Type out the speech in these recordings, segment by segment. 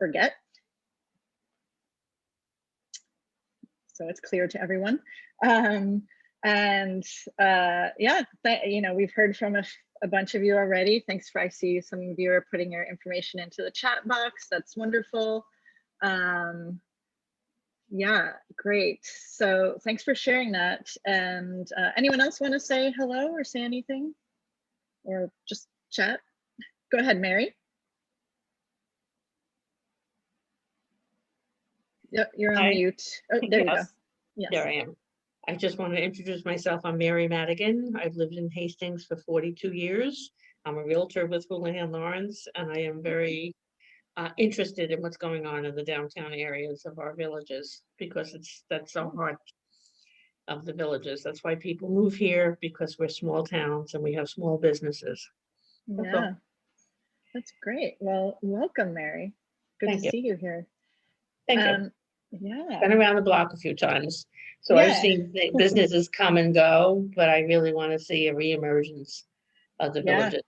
forget. So it's clear to everyone. Yeah, we've heard from a bunch of you already. Thanks I see some of you are putting your information into the chat box. That's wonderful. Yeah, great. So thanks for sharing that. And anyone else want to say hello or say anything or just chat? Go ahead, Mary. Yep, you're on mute. Oh, there you go. Yes. There I am. I just want to introduce myself. I'm Mary Madigan. I've lived in Hastings for 42 years. I'm a realtor with Houlihan Lawrence, and I am very interested in what's going on in the downtown areas of our villages, because that's the heart of the villages. That's why people move here, because we're small towns and we have small businesses. Yeah, that's great. Well, welcome, Mary. Good to see you here. Thank you. Yeah. Been around the block a few times. So I've seen businesses come and go, but I really want to see a reemergence of the villages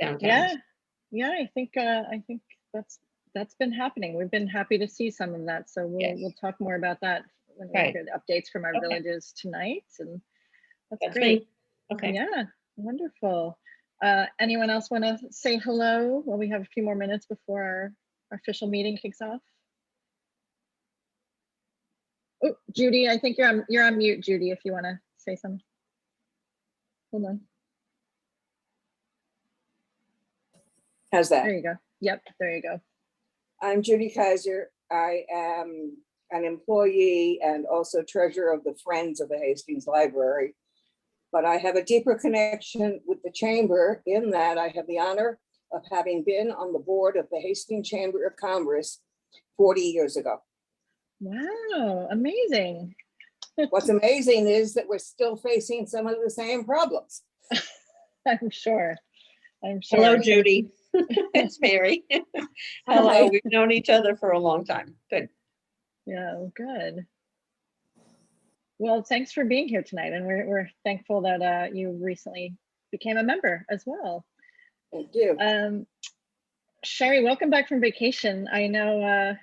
downtown. Yeah, I think that's been happening. We've been happy to see some of that. So we'll talk more about that when we get updates from our villages tonight. And that's great. Me. Okay. Yeah, wonderful. Anyone else want to say hello? Well, we have a few more minutes before our official meeting kicks off. Oh, Judy, I think you're on mute, Judy, if you want to say something. Hold on. How's that? There you go. Yep, there you go. I'm Judy Kaiser. I am an employee and also treasurer of the Friends of the Hastings Library. But I have a deeper connection with the Chamber in that I have the honor of having been on the board of the Hastings Chamber of Commerce 40 years ago. Wow, amazing. What's amazing is that we're still facing some of the same problems. I'm sure. Hello, Judy. It's Mary. Hello, we've known each other for a long time. Good. Yeah, good. Well, thanks for being here tonight. And we're thankful that you recently became a member as well. Thank you. Sherry, welcome back from vacation. I know,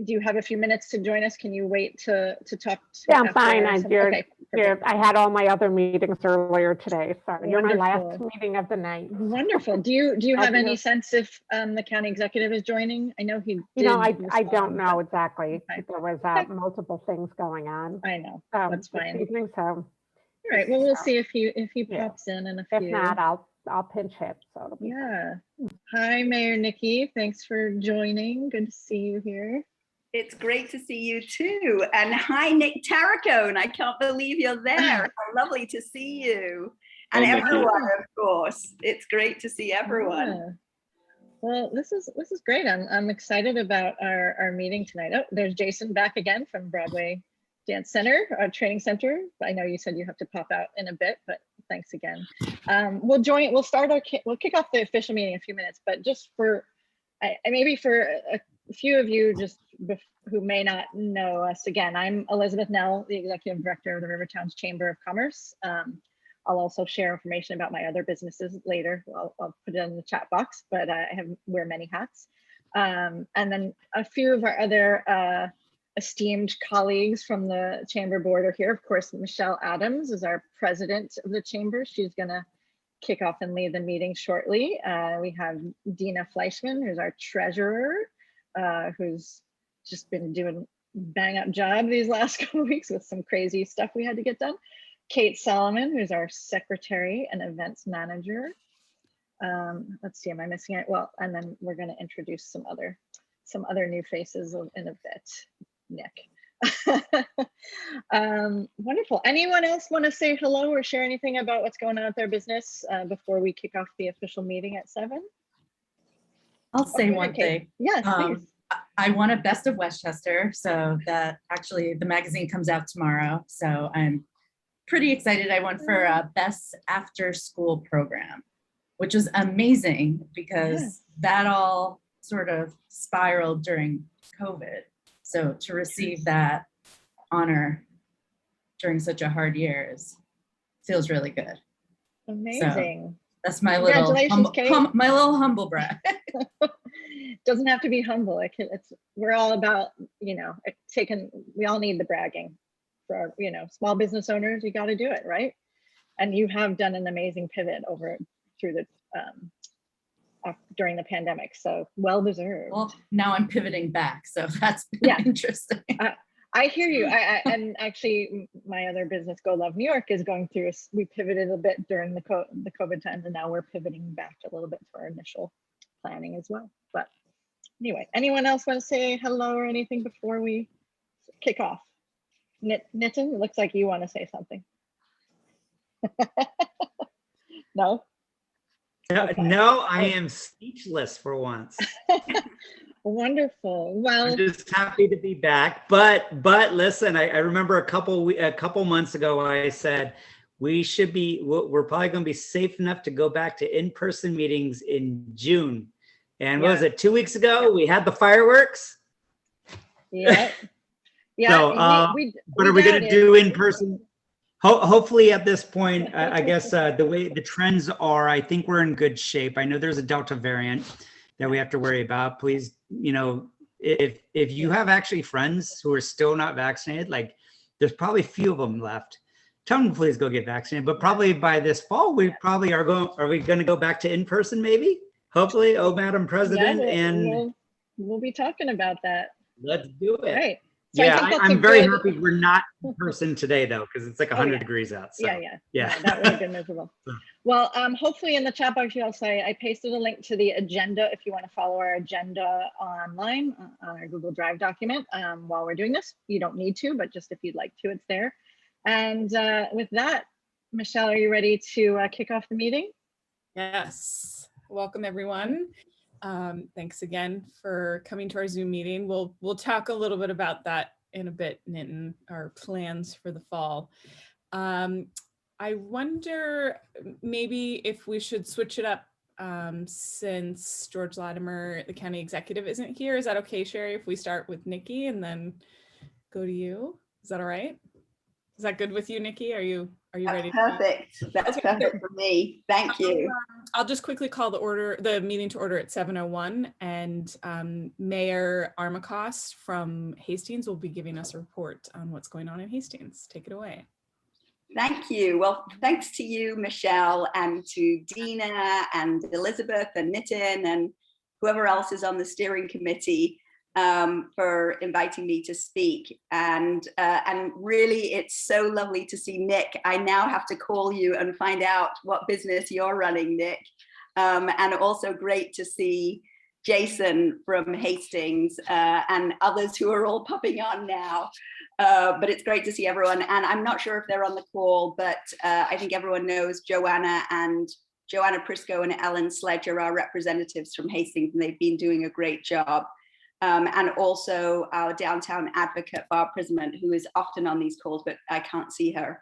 do you have a few minutes to join us? Can you wait to talk? Yeah, I'm fine. I had all my other meetings earlier today. Sorry, you're my last meeting of the night. Wonderful. Do you have any sense if the county executive is joining? I know he did. You know, I don't know exactly. Okay. There was multiple things going on. I know. That's fine. This evening, so. All right. Well, we'll see if he pops in a few. If not, I'll pinch hit. So yeah. Hi, Mayor Nikki. Thanks for joining. Good to see you here. It's great to see you too. And hi, Nick Tarracone. I can't believe you're there. How lovely to see you. And everyone, of course. It's great to see everyone. Yeah. Well, this is great. I'm excited about our meeting tonight. Oh, there's Jason back again from Broadway Dance Center, Training Center. I know you said you have to pop out in a bit, but thanks again. We'll kick off the official meeting in a few minutes, but just for maybe for a few of you who may not know us, again, I'm Elizabeth Nell, the Executive Director of the Rivertowns Chamber of Commerce. I'll also share information about my other businesses later. I'll put it in the chat box, but I wear many hats. And then a few of our other esteemed colleagues from the Chamber Board are here. Of course, Michelle Adams is our president of the Chamber. She's gonna kick off and lead the meeting shortly. We have Dina Fleischman, who's our treasurer, who's just been doing a bang up job these last couple of weeks with some crazy stuff we had to get done. Kate Solomon, who's our secretary and events manager. Let's see, am I missing it? Well, and then we're going to introduce some other new faces in a bit. Nick. Wonderful. Anyone else want to say hello or share anything about what's going on with their business before we kick off the official meeting at 7? I'll say one thing. Yes, please. I won a Best of Westchester, so that actually the magazine comes out tomorrow. So I'm pretty excited. I won for a Best After School Program, which is amazing because that all sort of spiraled during COVID. So to receive that honor during such a hard year feels really good. Amazing. That's my little Congratulations, Kate. my little humble brag. Doesn't have to be humble. We're all about, we all need the bragging for our, small business owners. You got to do it, right? And you have done an amazing pivot during the pandemic. So well deserved. Well, now I'm pivoting back. So that's been Yeah. interesting. I hear you. And actually my other business, Go Love New York, is going through, we pivoted a bit during the COVID times, and now we're pivoting back a little bit for our initial planning as well. But anyway, anyone else want to say hello or anything before we kick off? Nitin, it looks like you want to say something. No? Okay. No, I am speechless for once. Wonderful. Well, I'm just happy to be back. But listen, I remember a couple months ago I said we're probably going to be safe enough to go back to in-person meetings in June. And what was it, 2 weeks ago? We had the fireworks. Yeah. Yeah. So, but are we going to do in person? Hopefully at this point, I guess the way the trends are, I think we're in good shape. I know there's a Delta variant that we have to worry about. Please, if you have actually friends who are still not vaccinated, like there's probably few of them left. Tell them to please go get vaccinated. But probably by this fall, we probably are we going to go back to in person? Maybe. Hopefully, Madam President, and we'll be talking about that. Let's do it. Right. So yeah, I'm very happy we're not in person today though, because it's like 100 degrees out. So, yeah. That would have been miserable. Well, hopefully in the chat box, I'll say I pasted a link to the agenda if you want to follow our agenda online on our Google Drive document while we're doing this. You don't need to, but just if you'd like to, it's there. And with that, Michelle, are you ready to kick off the meeting? Yes. Welcome, everyone. Thanks again for coming to our Zoom meeting. We'll talk a little bit about that in a bit, Nitin, our plans for the fall. I wonder maybe if we should switch it up since George Latimer, the county executive, isn't here. Is that okay, Sherry, if we start with Nikki and then go to you? Is that all right? Is that good with you, Nikki? Are you ready? Perfect. That's perfect for me. Thank you. I'll just quickly call the meeting to order at 7:01, and Mayor Armacost from Hastings will be giving us a report on what's going on in Hastings. Take it away. Thank you. Well, thanks to you, Michelle, and to Dina and Elizabeth and Nitin and whoever else is on the steering committee for inviting me to speak. And really, it's so lovely to see Nick. I now have to call you and find out what business you're running, Nick. And also great to see Jason from Hastings and others who are all popping on now. But it's great to see everyone. And I'm not sure if they're on the call, but I think everyone knows Joanna Prisco and Ellen Sledge are our representatives from Hastings, and they've been doing a great job. And also our downtown advocate, Barb Prismant, who is often on these calls, but I can't see her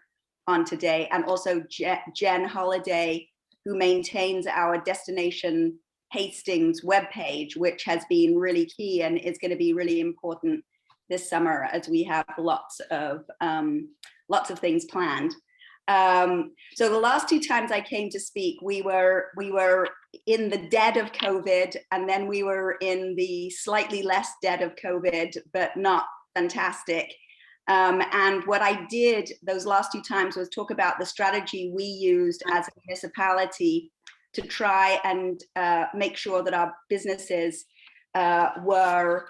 on today. And also Jen Holiday, who maintains our Destination Hastings webpage, which has been really key and is going to be really important this summer as we have lots of things planned. So the last two times I came to speak, we were in the dead of COVID, and then we were in the slightly less dead of COVID, but not fantastic. And what I did those last two times was talk about the strategy we used as a municipality to try and make sure that our businesses were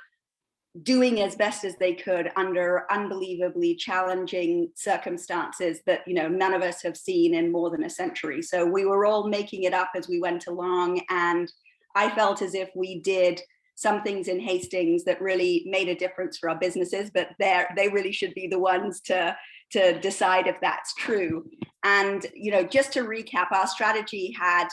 doing as best as they could under unbelievably challenging circumstances that, none of us have seen in more than a century. So we were all making it up as we went along, and I felt as if we did some things in Hastings that really made a difference for our businesses, but they really should be the ones to decide if that's true. And just to recap, our strategy had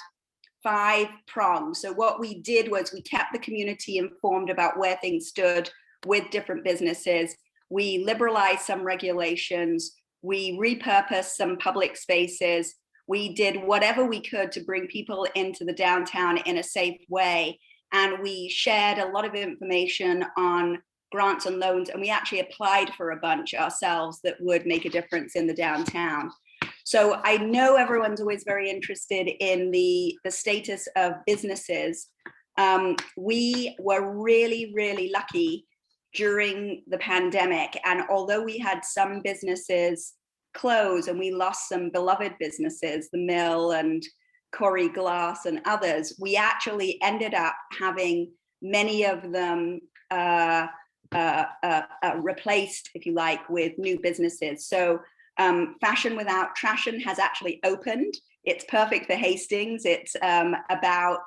5 prongs. So what we did was we kept the community informed about where things stood with different businesses. We liberalized some regulations. We repurposed some public spaces. We did whatever we could to bring people into the downtown in a safe way. And we shared a lot of information on grants and loans. And we actually applied for a bunch ourselves that would make a difference in the downtown. So I know everyone's always very interested in the status of businesses. We were really, really lucky during the pandemic. And although we had some businesses close and we lost some beloved businesses, the Mill and Corrie Glass and others, we actually ended up having many of them replaced, if you like, with new businesses. So Fashion Without Trashion has actually opened. It's perfect for Hastings. It's about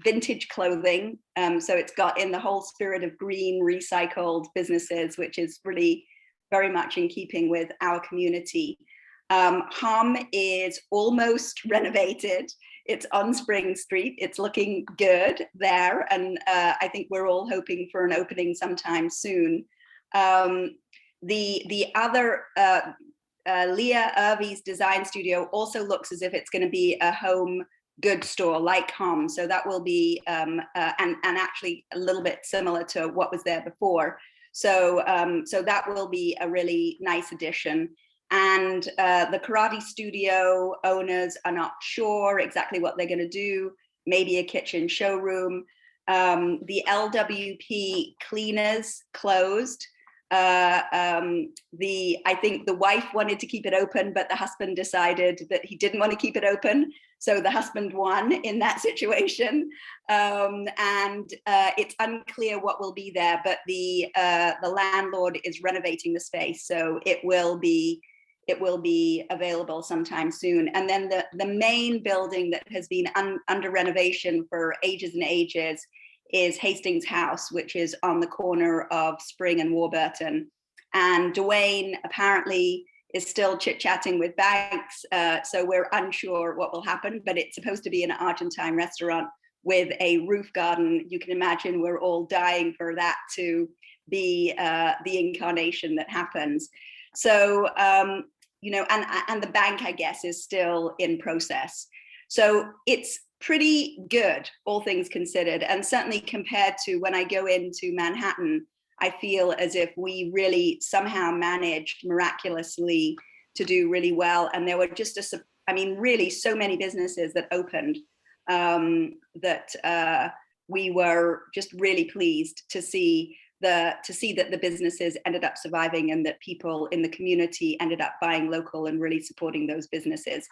vintage clothing. So it's got in the whole spirit of green recycled businesses, which is really very much in keeping with our community. Hum is almost renovated. It's on Spring Street. It's looking good there. And I think we're all hoping for an opening sometime soon. The other, Leah Irvy's design studio also looks as if it's going to be a home goods store like Hum. So that will be, and actually a little bit similar to what was there before. So, so that will be a really nice addition. And the karate studio owners are not sure exactly what they're going to do, maybe a kitchen showroom. The LWP cleaners closed. I think the wife wanted to keep it open, but the husband decided that he didn't want to keep it open. So the husband won in that situation. It's unclear what will be there, but the landlord is renovating the space. So it will be available sometime soon. And then the main building that has been under renovation for ages and ages is Hastings House, which is on the corner of Spring and Warburton. And Dwayne apparently is still chit-chatting with banks, so we're unsure what will happen, but it's supposed to be an Argentine restaurant with a roof garden. You can imagine we're all dying for that to be the incarnation that happens. So, you know, and the bank, I guess, is still in process. So it's pretty good, all things considered. And certainly compared to when I go into Manhattan, I feel as if we really somehow managed miraculously to do really well. And there were just, really so many businesses that opened that we were just really pleased to see that the businesses ended up surviving and that people in the community ended up buying local and really supporting those businesses.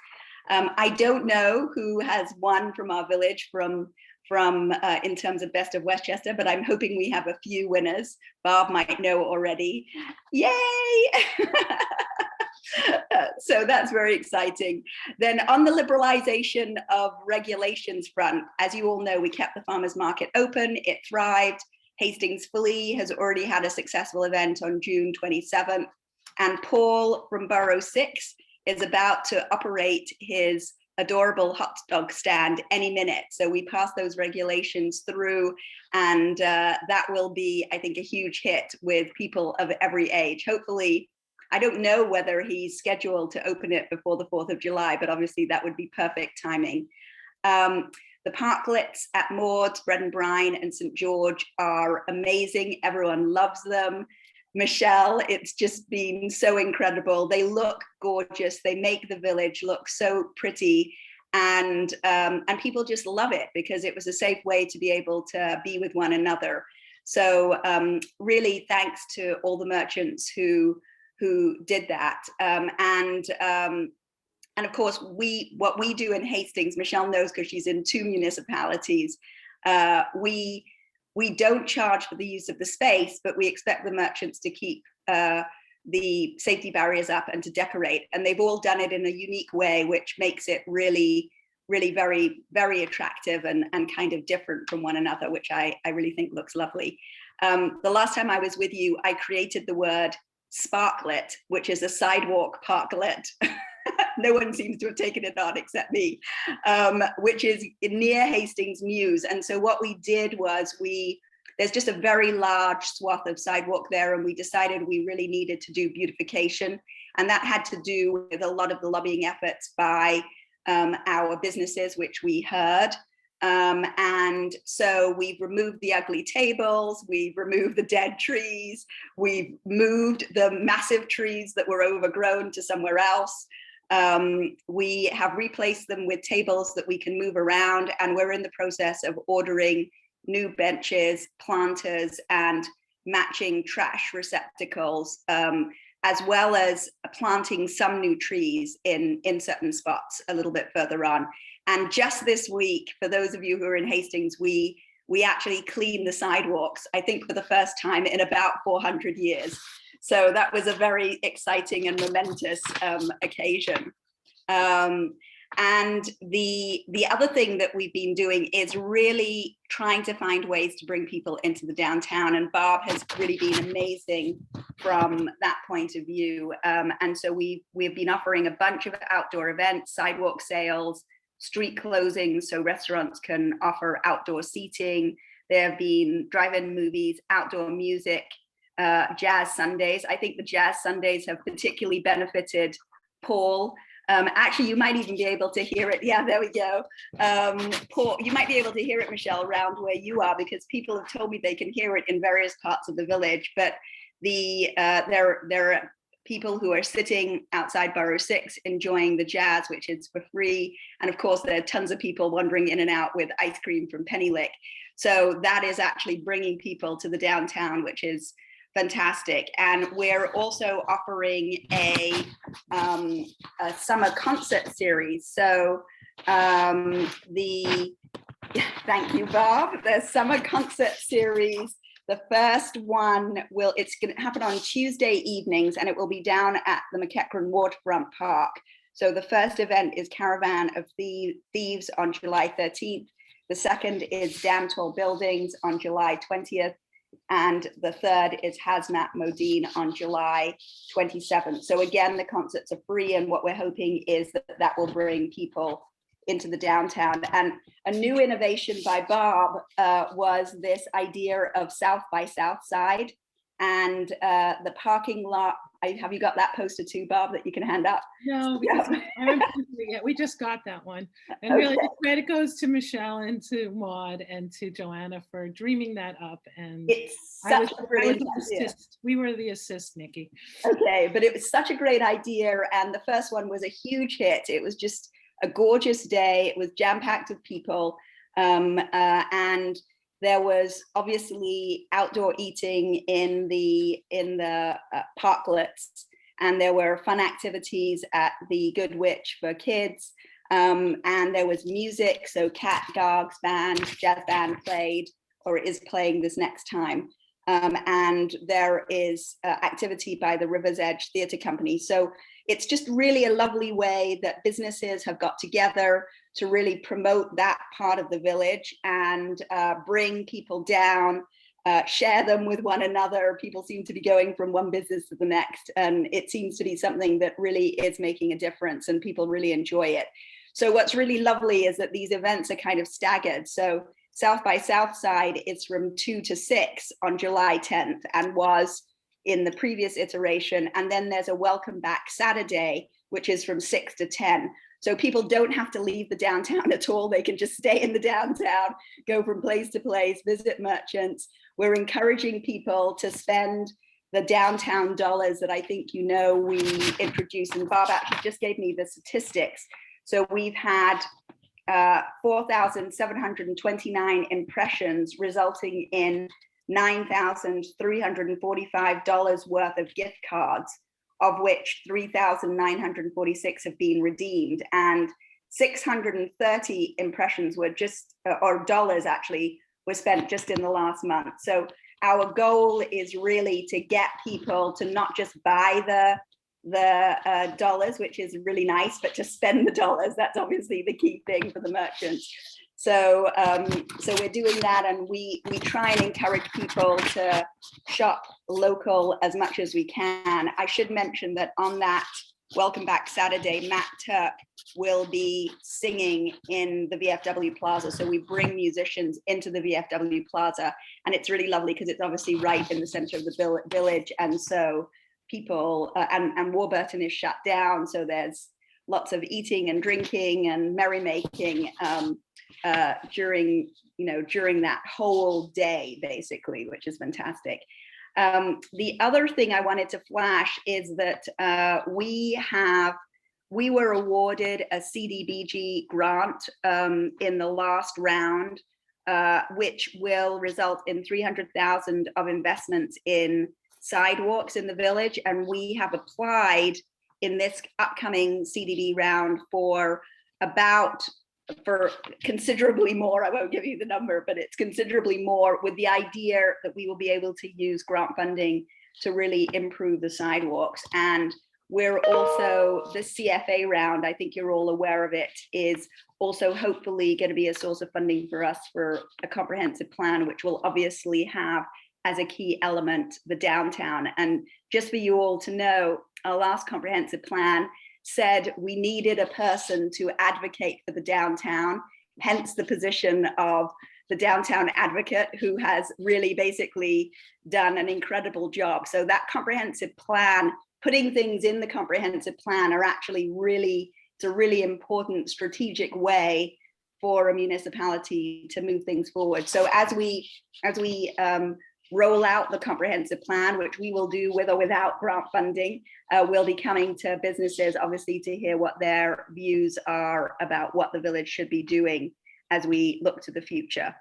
I don't know who has won from our village from in terms of Best of Westchester, but I'm hoping we have a few winners. Bob might know already. Yay! So that's very exciting. Then on the liberalization of regulations front, as you all know, we kept the farmers market open, it thrived. Hastings Fully has already had a successful event on June 27th. And Paul from Borough 6 is about to operate his adorable hot dog stand any minute. So we passed those regulations through, and that will be, I think, a huge hit with people of every age. Hopefully, I don't know whether he's scheduled to open it before the 4th of July, but obviously that would be perfect timing. The parklets at Maud's, Bread and Brine, and St. George are amazing. Everyone loves them. Michelle, it's just been so incredible. They look gorgeous. They make the village look so pretty, and people just love it because it was a safe way to be able to be with one another. So really, thanks to all the merchants who did that. And of course, what we do in Hastings, Michelle knows because she's in 2 municipalities. We don't charge for the use of the space, but we expect the merchants to keep the safety barriers up and to decorate. And they've all done it in a unique way, which makes it really, really very, very attractive and kind of different from one another, which I really think looks lovely. The last time I was with you, I created the word sparklet, which is a sidewalk parklet. No one seems to have taken it on except me, which is near Hastings Mews. And so what we did was there's just a very large swath of sidewalk there, and we decided we really needed to do beautification. And that had to do with a lot of the lobbying efforts by our businesses, which we heard. And so we've removed the ugly tables, we've removed the dead trees, we've moved the massive trees that were overgrown to somewhere else. We have replaced them with tables that we can move around, and we're in the process of ordering new benches, planters, and matching trash receptacles, as well as planting some new trees in certain spots a little bit further on. And just this week, for those of you who are in Hastings, we actually cleaned the sidewalks, I think for the first time in about 400 years. So that was a very exciting and momentous occasion. And the other thing that we've been doing is really trying to find ways to bring people into the downtown. And Barb has really been amazing from that point of view. And so we've been offering a bunch of outdoor events, sidewalk sales, street closings, so restaurants can offer outdoor seating. There have been drive-in movies, outdoor music, jazz Sundays. I think the jazz Sundays have particularly benefited Paul. Actually, you might even be able to hear it. Yeah, there we go. Paul, you might be able to hear it, Michelle, around where you are, because people have told me they can hear it in various parts of the village. But there are people who are sitting outside Borough 6 enjoying the jazz, which is for free. And of course, there are tons of people wandering in and out with ice cream from Pennylick. So that is actually bringing people to the downtown, which is fantastic. And we're also offering a summer concert series. So thank you, Bob. The summer concert series, the first one it's going to happen on Tuesday evenings, and it will be down at the McEachran Waterfront Park. So the first event is Caravan of Thieves on July 13th. The second is Damn Tall Buildings on July 20th. And the third is Hazmat Modine on July 27th. So again, the concerts are free, and what we're hoping is that will bring people into the downtown. And a new innovation by Bob was this idea of South by Southside, and the parking lot. Have you got that poster too, Bob, that you can hand up? No, because we just got that one. And really, the credit goes to Michelle and to Maud and to Joanna for dreaming that up. And it's such a brilliant idea. We were the assist, Nikki. Okay, but it was such a great idea. And the first one was a huge hit. It was just a gorgeous day. It was jam-packed with people. And there was obviously outdoor eating in the parklets, and there were fun activities at the Good Witch for kids, and there was music. So Cat Garg's band, jazz band, played or is playing this next time, and there is activity by the River's Edge Theatre Company. So it's just really a lovely way that businesses have got together to really promote that part of the village and bring people down, share them with one another. People seem to be going from one business to the next, and it seems to be something that really is making a difference, and people really enjoy it. So what's really lovely is that these events are kind of staggered. So South by Southside is from 2 to 6 on July 10th and was in the previous iteration. And then there's a Welcome Back Saturday, which is from 6 to 10. So people don't have to leave the downtown at all. They can just stay in the downtown, go from place to place, visit merchants. We're encouraging people to spend the downtown dollars that I think we introduced. And Bob actually just gave me the statistics. So we've had 4,729 impressions, resulting in $9,345 worth of gift cards, of which 3,946 have been redeemed, and 630 impressions were or dollars actually, were spent just in the last month. So our goal is really to get people to not just buy the dollars, which is really nice, but to spend the dollars. That's obviously the key thing for the merchants. So we're doing that, and we try and encourage people to shop local as much as we can. I should mention that on that Welcome Back Saturday, Matt Turk will be singing in the VFW Plaza. So we bring musicians into the VFW Plaza, and it's really lovely because it's obviously right in the center of the village. And so people, and Warburton is shut down, so there's lots of eating and drinking and merrymaking. during that whole day, basically, which is fantastic. The other thing I wanted to flash is that we were awarded a CDBG grant in the last round, which will result in 300,000 of investments in sidewalks in the village. And we have applied in this upcoming CDB round for considerably more. I won't give you the number, but it's considerably more, with the idea that we will be able to use grant funding to really improve the sidewalks. And we're also, the CFA round, I think you're all aware of it, is also hopefully going to be a source of funding for us for a comprehensive plan, which will obviously have as a key element the downtown. And just for you all to know, our last comprehensive plan said we needed a person to advocate for the downtown, hence the position of the downtown advocate, who has really basically done an incredible job. So that comprehensive plan, putting things in the comprehensive plan, are actually really, it's a really important strategic way for a municipality to move things forward. So as we roll out the comprehensive plan, which we will do with or without grant funding, we'll be coming to businesses, obviously, to hear what their views are about what the village should be doing as we look to the future.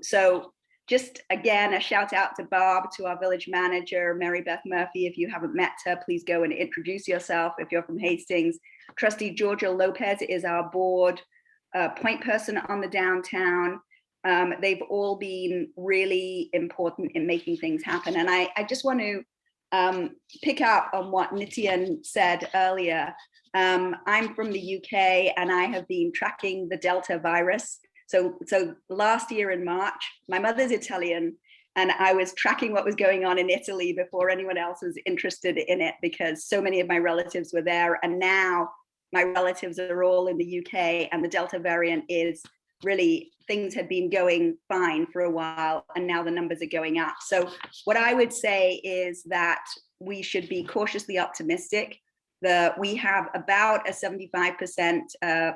So just again, a shout out to Bob, to our village manager, Mary Beth Murphy. If you haven't met her, please go and introduce yourself if you're from Hastings. Trustee Georgia Lopez is our board point person on the downtown. They've all been really important in making things happen. And I just want to pick up on what Nityan said earlier. I'm from the UK and I have been tracking the Delta virus. So last year in March, my mother's Italian, and I was tracking what was going on in Italy before anyone else was interested in it, because so many of my relatives were there. And now my relatives are all in the UK, and the Delta variant is really, things had been going fine for a while, and now the numbers are going up. So what I would say is that we should be cautiously optimistic. We have about a 75%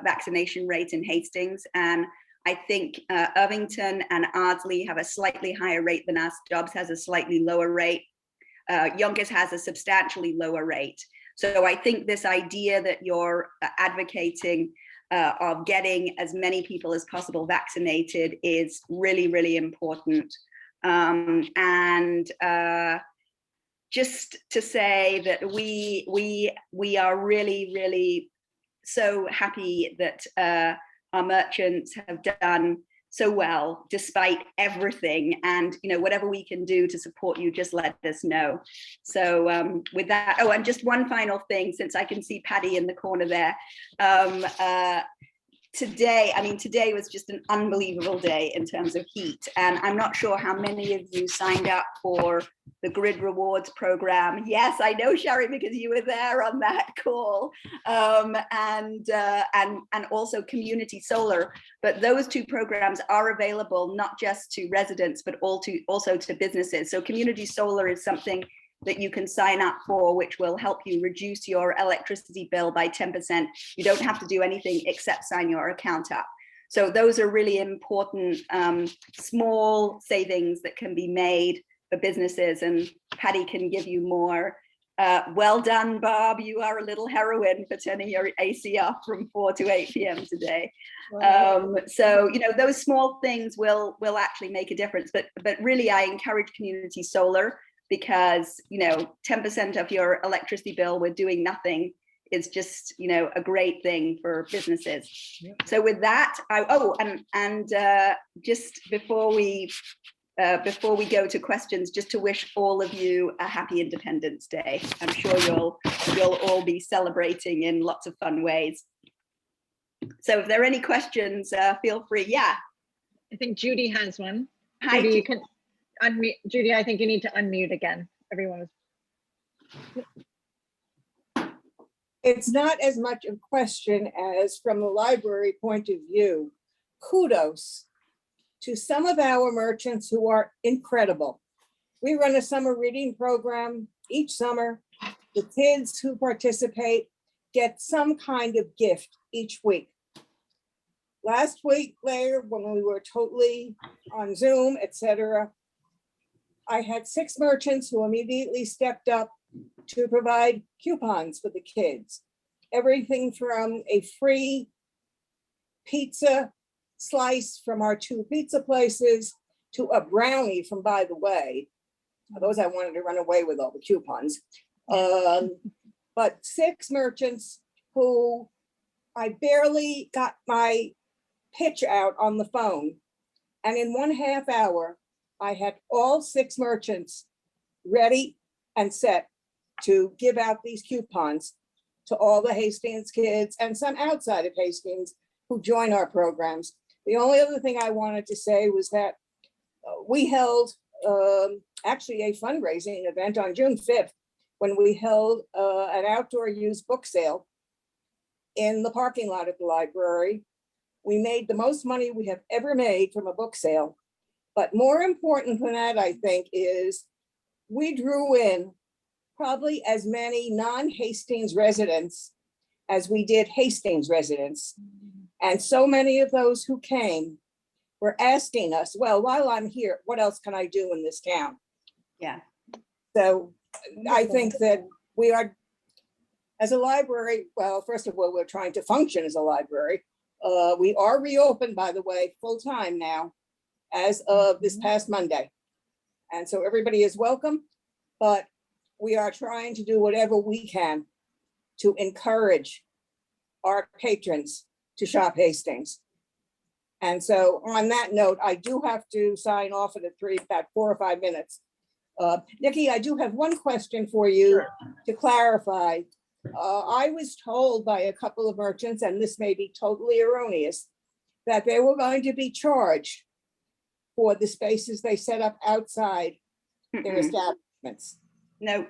vaccination rate in Hastings, and I think Irvington and Ardsley have a slightly higher rate than us. Dobbs has a slightly lower rate. Yonkers has a substantially lower rate. So I think this idea that you're advocating of getting as many people as possible vaccinated is really, really important. Just to say that we are really, really so happy that our merchants have done so well despite everything, and whatever we can do to support you, just let us know. So with that, oh, and just one final thing, since I can see Patty in the corner there. Today was just an unbelievable day in terms of heat, and I'm not sure how many of you signed up for the Grid Rewards program. Yes, I know, Sherry, because you were there on that call, and also Community Solar. But those two programs are available not just to residents, but also to businesses. So Community Solar is something that you can sign up for, which will help you reduce your electricity bill by 10%. You don't have to do anything except sign your account up. So those are really important small savings that can be made for businesses, and Patty can give you more. Well done, Bob. You are a little heroine for turning your AC off from 4 to 8 p.m. today. Wow. So those small things will actually make a difference. But really, I encourage Community Solar, because 10% of your electricity bill with doing nothing is just a great thing for businesses. Yeah. So with that, just before we go to questions, just to wish all of you a happy Independence Day. I'm sure you'll all be celebrating in lots of fun ways. So if there are any questions, feel free. Yeah. I think Judy has one. Hi, Judy, you can unmute. Judy, I think you need to unmute again. Everyone is. It's not as much a question as, from the library point of view, kudos to some of our merchants who are incredible. We run a summer reading program each summer. The kids who participate get some kind of gift each week. Last week later, when we were totally on Zoom, etc., I had 6 merchants who immediately stepped up to provide coupons for the kids. Everything from a free pizza slice from our 2 pizza places to a brownie from By the Way. Those I wanted to run away with all the coupons. But 6 merchants who I barely got my pitch out on the phone. And in 1/2 hour, I had all 6 merchants ready and set to give out these coupons to all the Hastings kids and some outside of Hastings who join our programs. The only other thing I wanted to say was that we held actually a fundraising event on June 5th when we held an outdoor used book sale in the parking lot at the library. We made the most money we have ever made from a book sale. But more important than that, I think, is we drew in probably as many non-Hastings residents as we did Hastings residents. And so many of those who came were asking us, well, while I'm here, what else can I do in this town? Yeah. So I think that we are, as a library, well, first of all, we're trying to function as a library. We are reopened, by the way, full-time now, as of this past Monday. And so everybody is welcome, but we are trying to do whatever we can to encourage our patrons to shop Hastings. And so on that note, I do have to sign off at about 4 or 5 minutes. Nikki, I do have one question for you to clarify. I was told by a couple of merchants, and this may be totally erroneous, that they were going to be charged for the spaces they set up outside their establishments. No.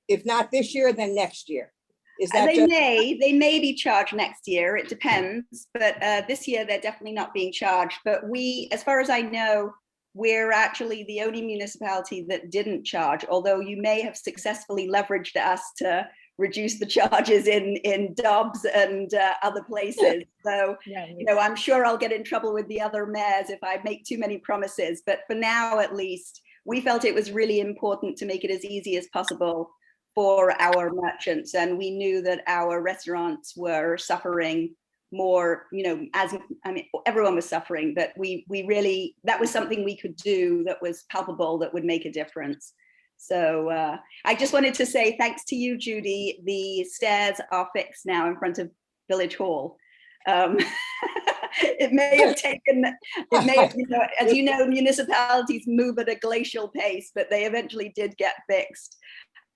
If not this year, then next year. Is that they may be charged next year, it depends, but this year they're definitely not being charged. But we, as far as I know, we're actually the only municipality that didn't charge, although you may have successfully leveraged us to reduce the charges in Dobbs and other places. So, you know, I'm sure I'll get in trouble with the other mayors if I make too many promises, but for now, at least, we felt it was really important to make it as easy as possible for our merchants. And we knew that our restaurants were suffering more, you know, everyone was suffering, but we really, that was something we could do that was palpable, that would make a difference. So I just wanted to say thanks to you, Judy. The stairs are fixed now in front of Village Hall. It may have taken, you know, as you know, municipalities move at a glacial pace, but they eventually did get fixed.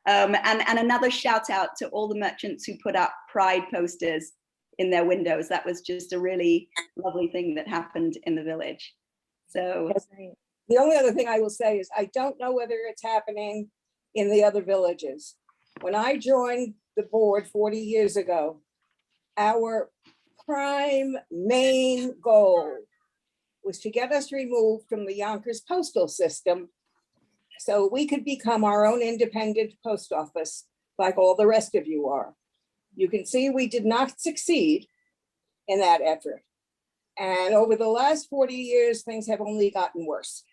And another shout out to all the merchants who put up Pride posters in their windows. That was just a really lovely thing that happened in the village. So the only other thing I will say is I don't know whether it's happening in the other villages. When I joined the board 40 years ago, our prime main goal was to get us removed from the Yonkers postal system so we could become our own independent post office like all the rest of you are. You can see we did not succeed in that effort. And over the last 40 years, things have only gotten worse.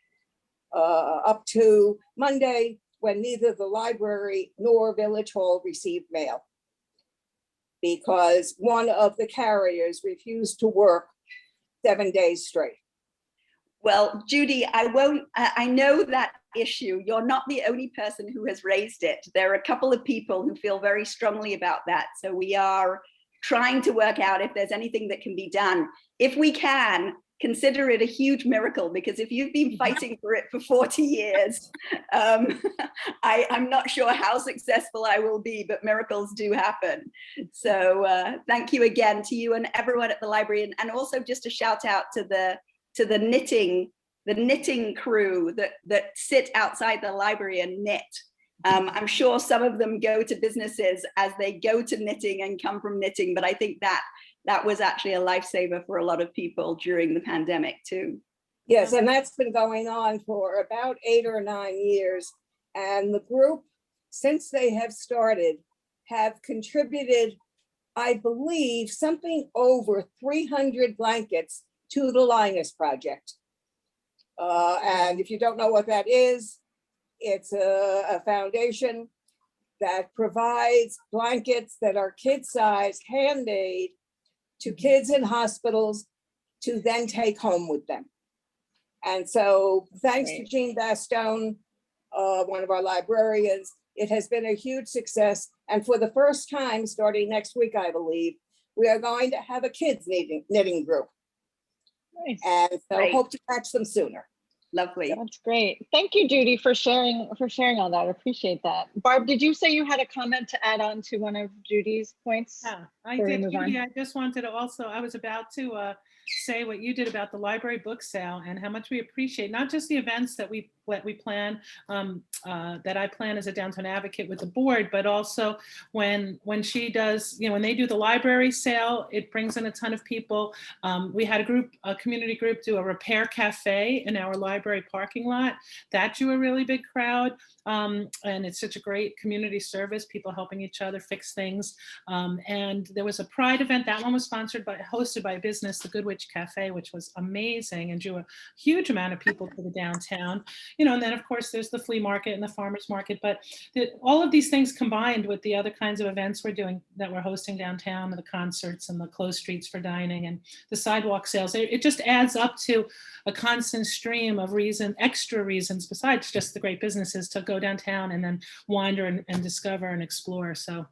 Up to Monday, when neither the library nor Village Hall received mail because one of the carriers refused to work 7 days straight. Well, Judy, I know that issue. You're not the only person who has raised it. There are a couple of people who feel very strongly about that. So we are trying to work out if there's anything that can be done. If we can, consider it a huge miracle, because if you've been fighting for it for 40 years, I'm not sure how successful I will be, but miracles do happen. So thank you again to you and everyone at the library, and also just a shout out to the knitting crew that sit outside the library and knit. I'm sure some of them go to businesses as they go to knitting and come from knitting, but I think that was actually a lifesaver for a lot of people during the pandemic too. Yes, and that's been going on for about 8 or 9 years. And the group, since they have started, have contributed I believe, something over 300 blankets to the Linus Project. And if you don't know what that is, it's a foundation that provides blankets that are kid-sized, handmade to kids in hospitals to then take home with them. And so thanks to Jean Bastone, one of our librarians, it has been a huge success. And for the first time, starting next week, I believe, we are going to have a kids knitting group. Nice. And so Great. hope to catch them sooner. Lovely. That's great. Thank you, Judy, for sharing all that. I appreciate that. Barb, did you say you had a comment to add on to one of Judy's points? Yeah, I before we did, move on? Judy. I just wanted to also, I was about to say what you did about the library book sale and how much we appreciate, not just the events that we plan, that I plan as a downtown advocate with the board, but also when she does, when they do the library sale, it brings in a ton of people. We had a community group do a repair cafe in our library parking lot. That drew a really big crowd. And it's such a great community service, people helping each other fix things. And there was a Pride event. That one was hosted by a business, the Good Witch Cafe, which was amazing and drew a huge amount of people to the downtown. And then of course there's the flea market and the farmers market, but all of these things combined with the other kinds of events we're doing, that we're hosting downtown, the concerts and the closed streets for dining and the sidewalk sales, it just adds up to a constant stream of extra reasons besides just the great businesses to go downtown and then wander and discover and explore. So,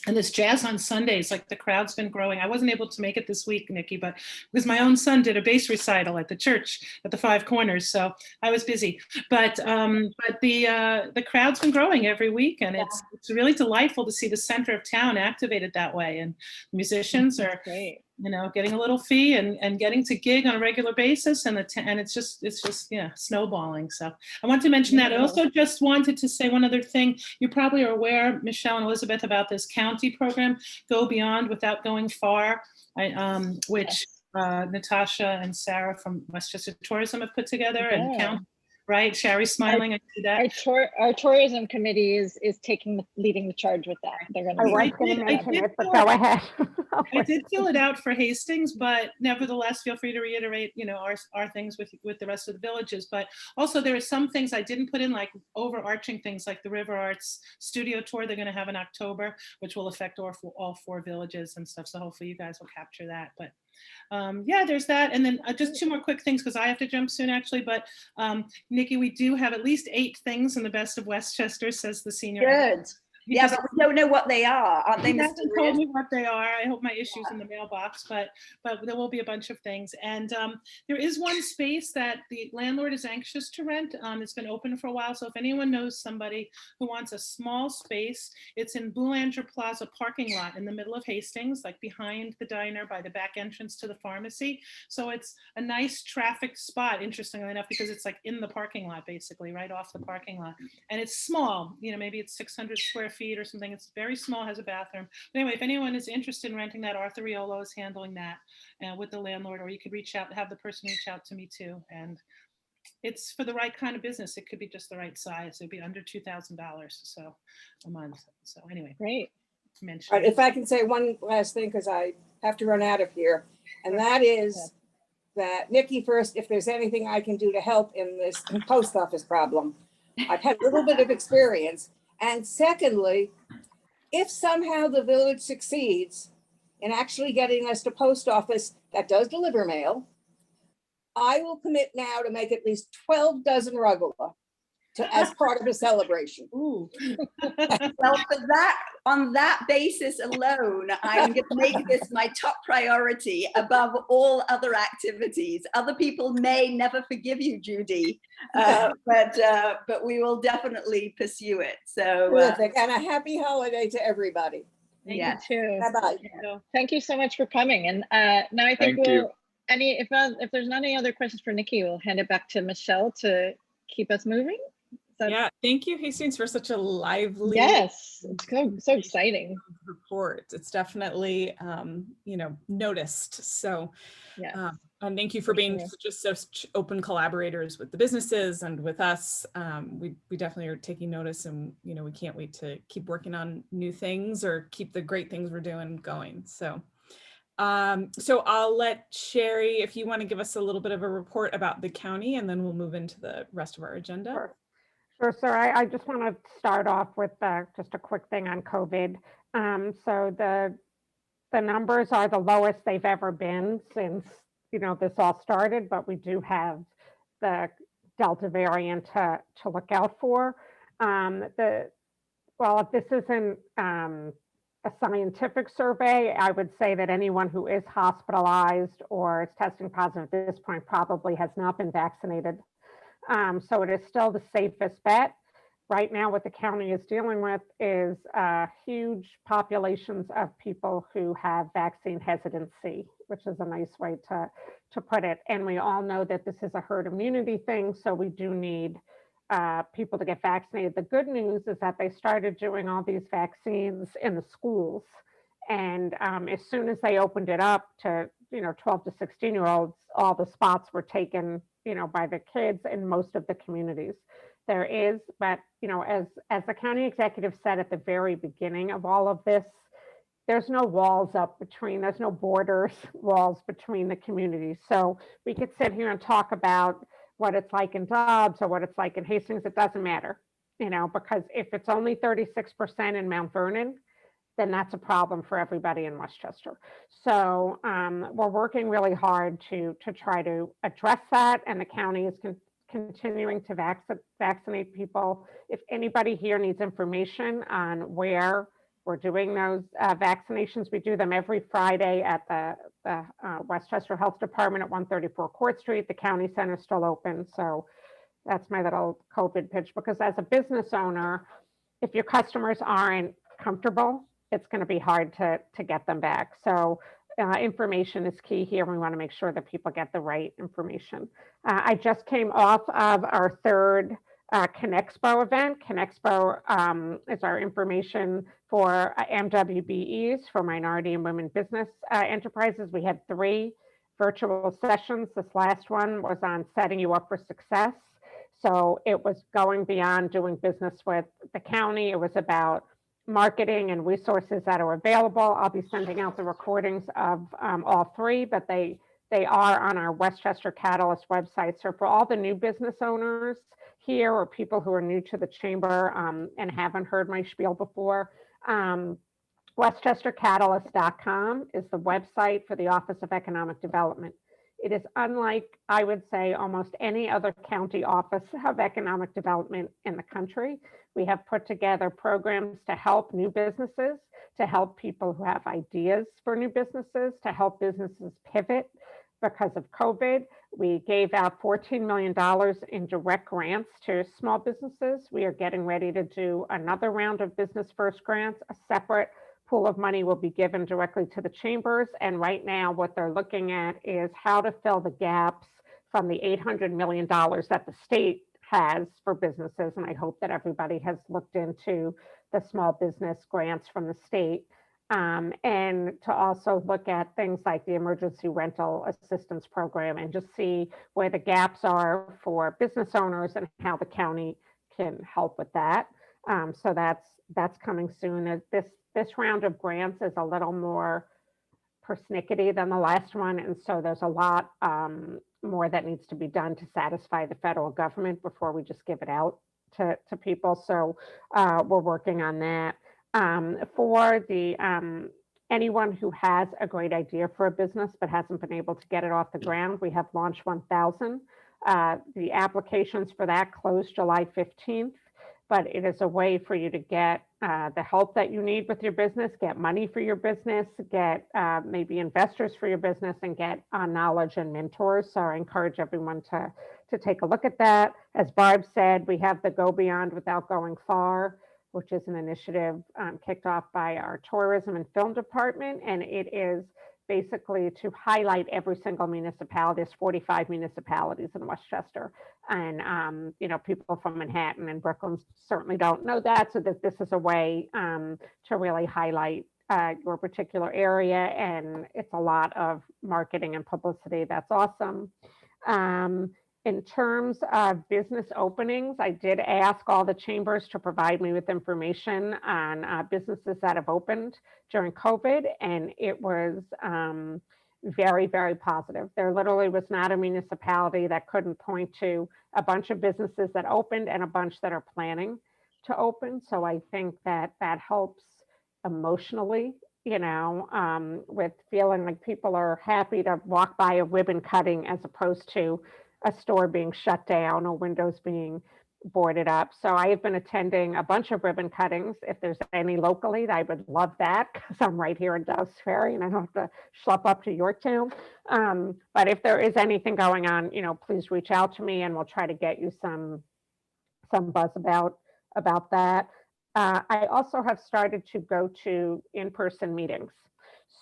and this jazz on Sundays, like the crowd's been growing. I wasn't able to make it this week, Nikki, but because my own son did a bass recital at the church at the Five Corners, so I was busy. But the crowd's been growing every week, and it's really delightful to see the center of town activated that way. And musicians are great. Getting a little fee and getting to gig on a regular basis, and it's just snowballing. So I want to mention that. I also just wanted to say one other thing. You probably are aware, Michelle and Elizabeth, about this county program, Go Beyond Without Going Far, which Natasha and Sarah from Westchester Tourism have put together, and county. Right, Sherry's smiling. I see that. Our tourism committee is leading the charge with that. They're going to mention it, but go ahead. I did fill it out for Hastings, but nevertheless, feel free to reiterate, our things with the rest of the villages. But also, there are some things I didn't put in, like overarching things, like the River Arts Studio Tour they're going to have in October, which will affect all 4 villages and stuff. So hopefully, you guys will capture that. But there's that. And then just 2 more quick things, because I have to jump soon, actually. But Nikki, we do have at least 8 things in the Best of Westchester, says the senior. Good. Yeah, but we don't know what they are. Aren't they? He hasn't told me what they are. I hope my issue's in the mailbox, but there will be a bunch of things. And there is one space that the landlord is anxious to rent. It's been open for a while. So if anyone knows somebody who wants a small space, it's in Boulanger Plaza parking lot in the middle of Hastings, like behind the diner by the back entrance to the pharmacy. So it's a nice traffic spot, interestingly enough, because it's like in the parking lot, basically, right off the parking lot. And it's small, maybe it's 600 square feet or something. It's very small, has a bathroom. But anyway, if anyone is interested in renting that, Arthur Riolo is handling that with the landlord, or you could have the person reach out to me too. And it's for the right kind of business. It could be just the right size. It'd be under $2,000 so a month. So anyway, great. If I can say one last thing, because I have to run out of here, and that is that, Nikki, first, if there's anything I can do to help in this post office problem, I've had a little bit of experience. And secondly, if somehow the village succeeds in actually getting us to post office that does deliver mail, I will commit now to make at least 12 dozen rugula as part of a celebration. Ooh. Well, on that basis alone, I'm going to make this my top priority above all other activities. Other people may never forgive you, Judy, but we will definitely pursue it. So terrific, and a happy holiday to everybody. Thank you too. Bye-bye. Thank you so much for coming. And now I think if there's not any other questions for Nikki, we'll hand it back to Michelle to keep us moving. Yeah, thank you, Hastings, for such a lively, it's so exciting report. It's definitely noticed. So And thank you for being just such open collaborators with the businesses and with us. We definitely are taking notice, and we can't wait to keep working on new things or keep the great things we're doing going. So, so I'll let Sherry, if you want to give us a little bit of a report about the county, and then we'll move into the rest of our agenda. Sure, sir. I just want to start off with just a quick thing on COVID. So the numbers are the lowest they've ever been since this all started, but we do have the Delta variant to look out for. Well, if this isn't a scientific survey, I would say that anyone who is hospitalized or is testing positive at this point probably has not been vaccinated. So it is still the safest bet. Right now, what the county is dealing with is huge populations of people who have vaccine hesitancy, which is a nice way to put it. And we all know that this is a herd immunity thing, so we do need people to get vaccinated. The good news is that they started doing all these vaccines in the schools. And as soon as they opened it up to 12 to 16-year-olds, all the spots were taken by the kids in most of the communities. There is, but as the county executive said at the very beginning of all of this, there's no walls up between, there's no borders walls between the communities. So we could sit here and talk about what it's like in Dobbs or what it's like in Hastings. It doesn't matter, because if it's only 36% in Mount Vernon, then that's a problem for everybody in Westchester. So we're working really hard to try to address that, and the county is continuing to vaccinate people. If anybody here needs information on where we're doing those vaccinations, we do them every Friday at the Westchester Health Department at 134 Court Street. The county center is still open. So that's my little COVID pitch, because as a business owner, if your customers aren't comfortable, it's going to be hard to get them back. So information is key here. We want to make sure that people get the right information. I just came off of our third Connexpo event. Connexpo is our information for MWBEs, for minority and women business enterprises. We had 3 virtual sessions. This last one was on setting you up for success. So it was going beyond doing business with the county. It was about marketing and resources that are available. I'll be sending out the recordings of all 3, but they are on our Westchester Catalyst website. So for all the new business owners here, or people who are new to the chamber and haven't heard my spiel before, westchestercatalyst.com is the website for the Office of Economic Development. It is unlike, I would say, almost any other county office of economic development in the country. We have put together programs to help new businesses, to help people who have ideas for new businesses, to help businesses pivot because of COVID. We gave out $14 million in direct grants to small businesses. We are getting ready to do another round of Business First grants. A separate pool of money will be given directly to the chambers. And right now, what they're looking at is how to fill the gaps from the $800 million that the state has for businesses. And I hope that everybody has looked into the small business grants from the state. And to also look at things like the emergency rental assistance program and just see where the gaps are for business owners and how the county can help with that. So that's coming soon. This round of grants is a little more persnickety than the last one. And so there's a lot more that needs to be done to satisfy the federal government before we just give it out to people. So we're working on that. For the anyone who has a great idea for a business but hasn't been able to get it off the ground, we have Launch 1000. The applications for that closed July 15th. But it is a way for you to get the help that you need with your business, get money for your business, get maybe investors for your business, and get knowledge and mentors. So I encourage everyone to take a look at that. As Barb said, we have the Go Beyond Without Going Far, which is an initiative kicked off by our tourism and film department. And it is basically to highlight every single municipality. There's 45 municipalities in Westchester. And, people from Manhattan and Brooklyn certainly don't know that. So this is a way to really highlight your particular area, and it's a lot of marketing and publicity. That's awesome. In terms of business openings, I did ask all the chambers to provide me with information on businesses that have opened during COVID, and it was very, very positive. There literally was not a municipality that couldn't point to a bunch of businesses that opened and a bunch that are planning to open. So I think that that helps emotionally, with feeling like people are happy to walk by a ribbon cutting as opposed to a store being shut down or windows being boarded up. So I have been attending a bunch of ribbon cuttings. If there's any locally, I would love that because I'm right here in Dobbs Ferry and I don't have to schlep up to Yorktown. But if there is anything going on, please reach out to me and we'll try to get you some buzz about that. I also have started to go to in-person meetings.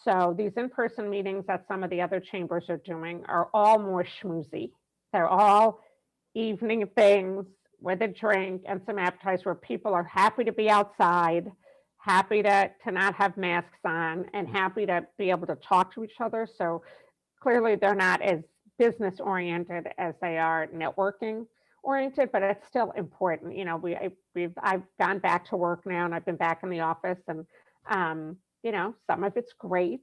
So these in-person meetings that some of the other chambers are doing are all more schmoozy. They're all evening things with a drink and some appetizers where people are happy to be outside, happy to not have masks on, and happy to be able to talk to each other. So clearly they're not as business oriented as they are networking oriented, but it's still important. I've gone back to work now and I've been back in the office, and some of it's great,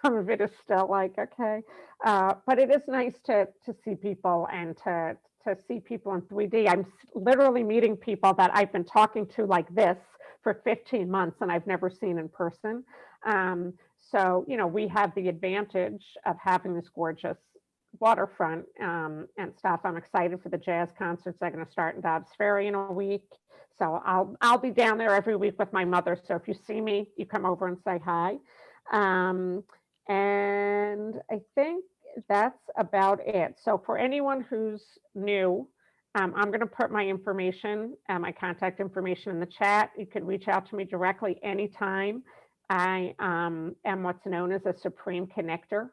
some of it is still like, okay, but it is nice to see people and to see people in 3D. I'm literally meeting people that I've been talking to like this for 15 months and I've never seen in person. So, we have the advantage of having this gorgeous waterfront and stuff. I'm excited for the jazz concerts that are going to start in Dobbs Ferry in a week. So I'll be down there every week with my mother. So if you see me, you come over and say hi. And I think that's about it. So for anyone who's new, I'm going to put my information, my contact information in the chat. You can reach out to me directly anytime. I am what's known as a Supreme Connector.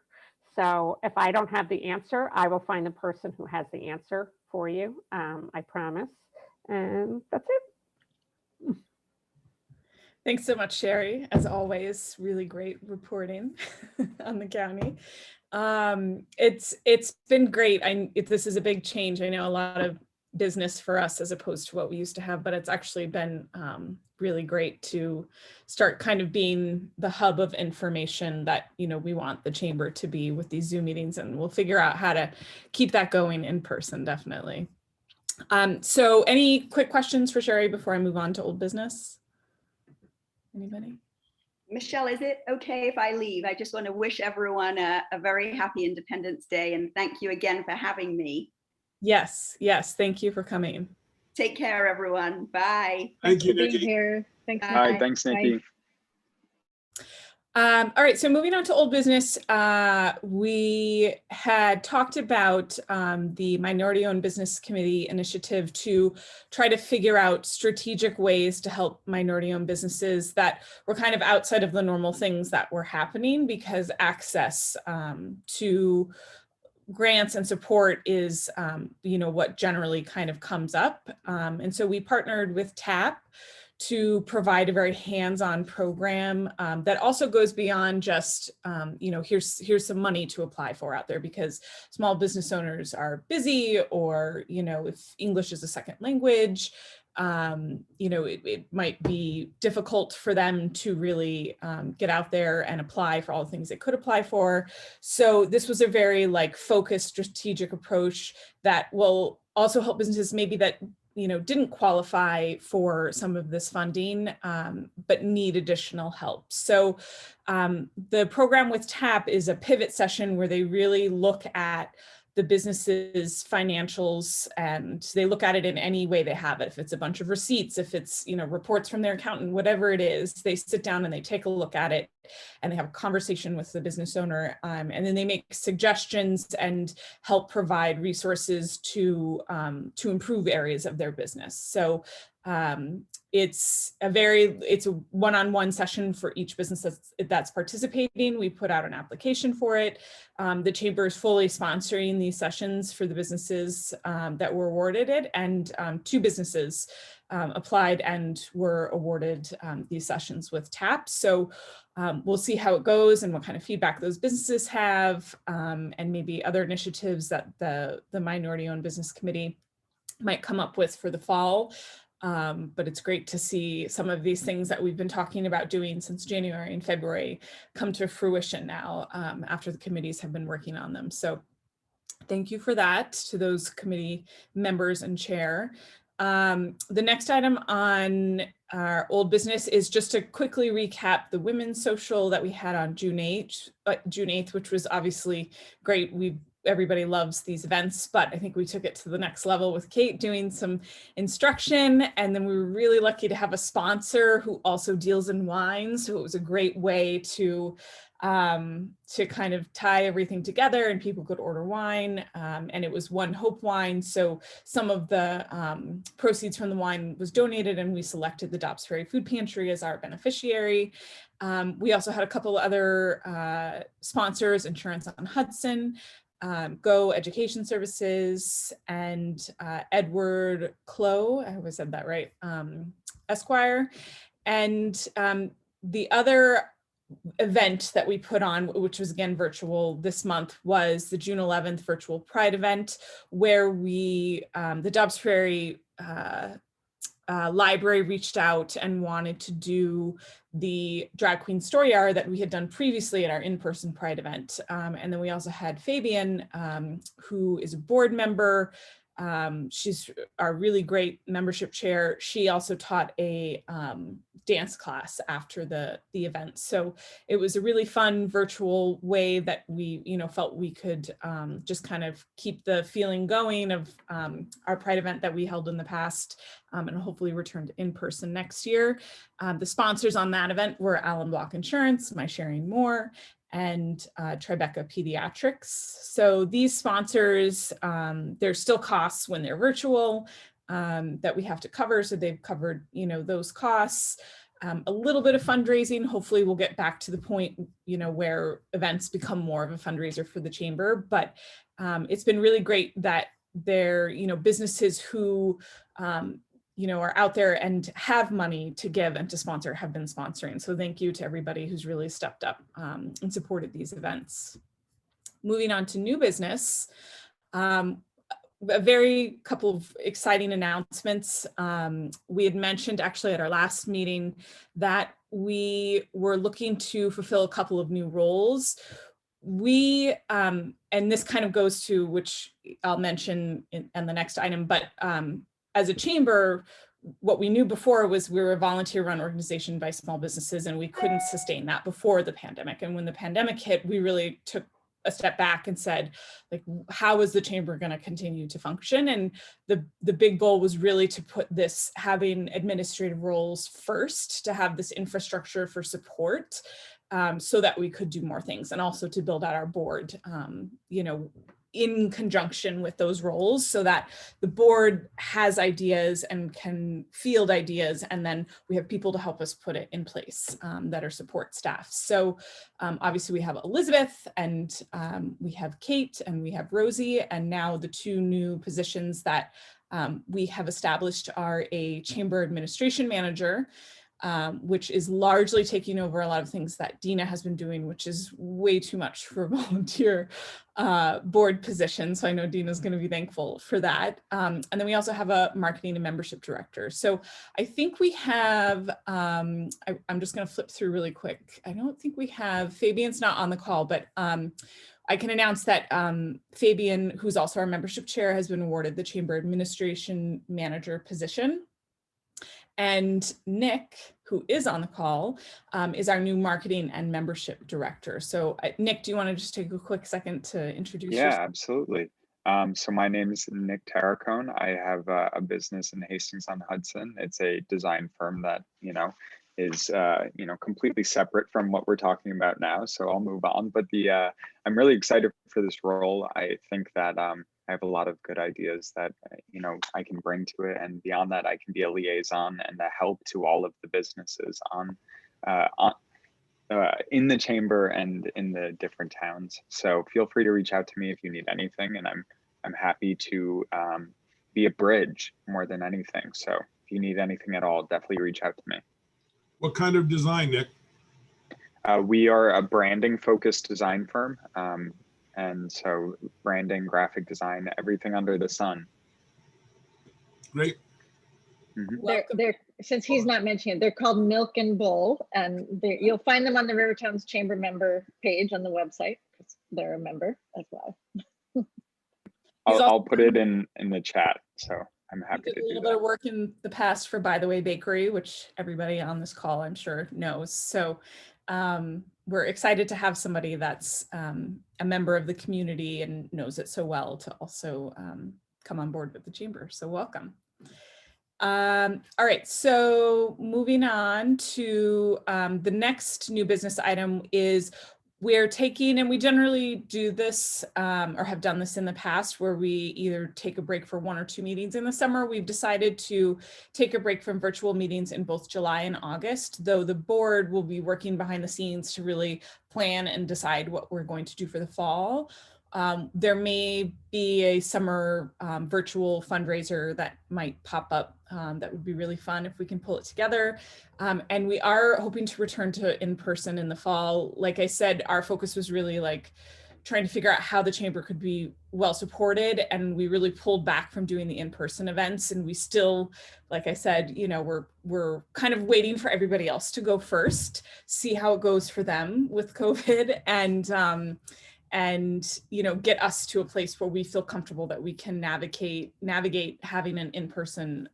So if I don't have the answer, I will find the person who has the answer for you. I promise. And that's it. Thanks so much, Sherry. As always, really great reporting on the county. It's been great. This is a big change. I know a lot of business for us as opposed to what we used to have, but it's actually been really great to start kind of being the hub of information that we want the chamber to be with these Zoom meetings, and we'll figure out how to keep that going in person, definitely. So any quick questions for Sherry before I move on to old business? Anybody? Michelle, is it okay if I leave? I just want to wish everyone a very happy Independence Day, and thank you again for having me. Yes, thank you for coming. Take care, everyone. Bye. Thanks for being here. Thanks. Bye. All right, thanks, Nikki. All right, so moving on to old business, we had talked about the Minority-Owned Business Committee initiative to try to figure out strategic ways to help minority-owned businesses that were kind of outside of the normal things that were happening, because access to grants and support is, what generally kind of comes up. And so we partnered with TAP to provide a very hands-on program that also goes beyond just, here's some money to apply for out there, because small business owners are busy, or, if English is a second language, it might be difficult for them to really get out there and apply for all the things they could apply for. So this was a very focused strategic approach that will also help businesses maybe that didn't qualify for some of this funding, but need additional help. So the program with TAP is a pivot session where they really look at the business's financials, and they look at it in any way they have it. If it's a bunch of receipts, if it's reports from their accountant, whatever it is, they sit down and they take a look at it, and they have a conversation with the business owner, and then they make suggestions and help provide resources to improve areas of their business. So it's a one-on-one session for each business that's participating. We put out an application for it. The chamber is fully sponsoring these sessions for the businesses that were awarded it, and 2 businesses applied and were awarded these sessions with TAP. So we'll see how it goes and what kind of feedback those businesses have, and maybe other initiatives that the Minority-Owned Business Committee might come up with for the fall. But it's great to see some of these things that we've been talking about doing since January and February come to fruition now, after the committees have been working on them. So thank you for that to those committee members and chair. The next item on our old business is just to quickly recap the women's social that we had on June 8th, which was obviously great. Everybody loves these events, but I think we took it to the next level with Kate doing some instruction. And then we were really lucky to have a sponsor who also deals in wine. So it was a great way to kind of tie everything together, and people could order wine. And it was One Hope wine. So some of the proceeds from the wine was donated, and we selected the Dobbs Ferry Food Pantry as our beneficiary. We also had a couple other sponsors, Insurance on Hudson, Go Education Services, and Edward Clow, I always said that right, Esquire. And the other event that we put on, which was again virtual this month, was the June 11th virtual Pride event, where we, the Dobbs Ferry library reached out and wanted to do the drag queen story hour that we had done previously at our in-person Pride event. And then we also had Fabian, who is a board member. She's our really great membership chair. She also taught a dance class after the event. So it was a really fun virtual way that we, felt we could just kind of keep the feeling going of our Pride event that we held in the past, and hopefully return to in person next year. The sponsors on that event were Allen Block Insurance, My Sharing More, and Tribeca Pediatrics. So these sponsors, there's still costs when they're virtual that we have to cover. So they've covered, those costs. A little bit of fundraising. Hopefully we'll get back to the point, where events become more of a fundraiser for the chamber. But it's been really great that they're, businesses who are out there and have money to give and to sponsor have been sponsoring. So thank you to everybody who's really stepped up and supported these events. Moving on to new business, a very couple of exciting announcements. We had mentioned actually at our last meeting that we were looking to fulfill a couple of new roles. We, and this kind of goes to, which I'll mention in the next item, but as a chamber, what we knew before was we were a volunteer-run organization by small businesses, and we couldn't sustain that before the pandemic. And when the pandemic hit, we really took a step back and said, like, how is the chamber going to continue to function? And the big goal was really to put this, having administrative roles first, to have this infrastructure for support, so that we could do more things, and also to build out our board, in conjunction with those roles, so that the board has ideas and can field ideas, and then we have people to help us put it in place that are support staff. So obviously we have Elizabeth, and we have Kate, and we have Rosie, and now the 2 new positions that we have established are a chamber administration manager, which is largely taking over a lot of things that Dina has been doing, which is way too much for a volunteer board position. So I know Dina's going to be thankful for that. And then we also have a marketing and membership director. So I think we have, I'm just going to flip through really quick. I don't think we have, Fabian's not on the call, but I can announce that Fabian, who's also our membership chair, has been awarded the chamber administration manager position. And Nick, who is on the call, is our new marketing and membership director. So Nick, do you want to just take a quick second to introduce yourself? Yeah, absolutely. So my name is Nick Tarracone. I have a business in Hastings on Hudson. It's a design firm that, is, completely separate from what we're talking about now. So I'll move on. But I'm really excited for this role. I think that I have a lot of good ideas that, you know, I can bring to it. And beyond that, I can be a liaison and a help to all of the businesses in the chamber and in the different towns. So feel free to reach out to me if you need anything, and I'm happy to be a bridge more than anything. So if you need anything at all, definitely reach out to me. What kind of design, Nick? We are a branding focused design firm. And so branding, graphic design, everything under the sun. Great. They're since he's not mentioning it, they're called Milk and Bowl, and you'll find them on the Rivertowns Chamber member page on the website, because they're a member as well. I'll put it in the chat, so I'm happy to did a do little that. bit of work in the past for By the Way Bakery, which everybody on this call I'm sure knows. So we're excited to have somebody that's a member of the community and knows it so well to also come on board with the chamber. So welcome. All right, so moving on to the next new business item is we're taking, and we generally do this or have done this in the past, where we either take a break for 1 or 2 meetings in the summer. We've decided to take a break from virtual meetings in both July and August, though the board will be working behind the scenes to really plan and decide what we're going to do for the fall. There may be a summer virtual fundraiser that might pop up that would be really fun if we can pull it together. And we are hoping to return to in-person in the fall. Like I said, our focus was really like trying to figure out how the chamber could be well supported. And we really pulled back from doing the in-person events. And we still, like I said, you know, we're kind of waiting for everybody else to go first, see how it goes for them with COVID, and you know, get us to a place where we feel comfortable that we can navigate having an in-person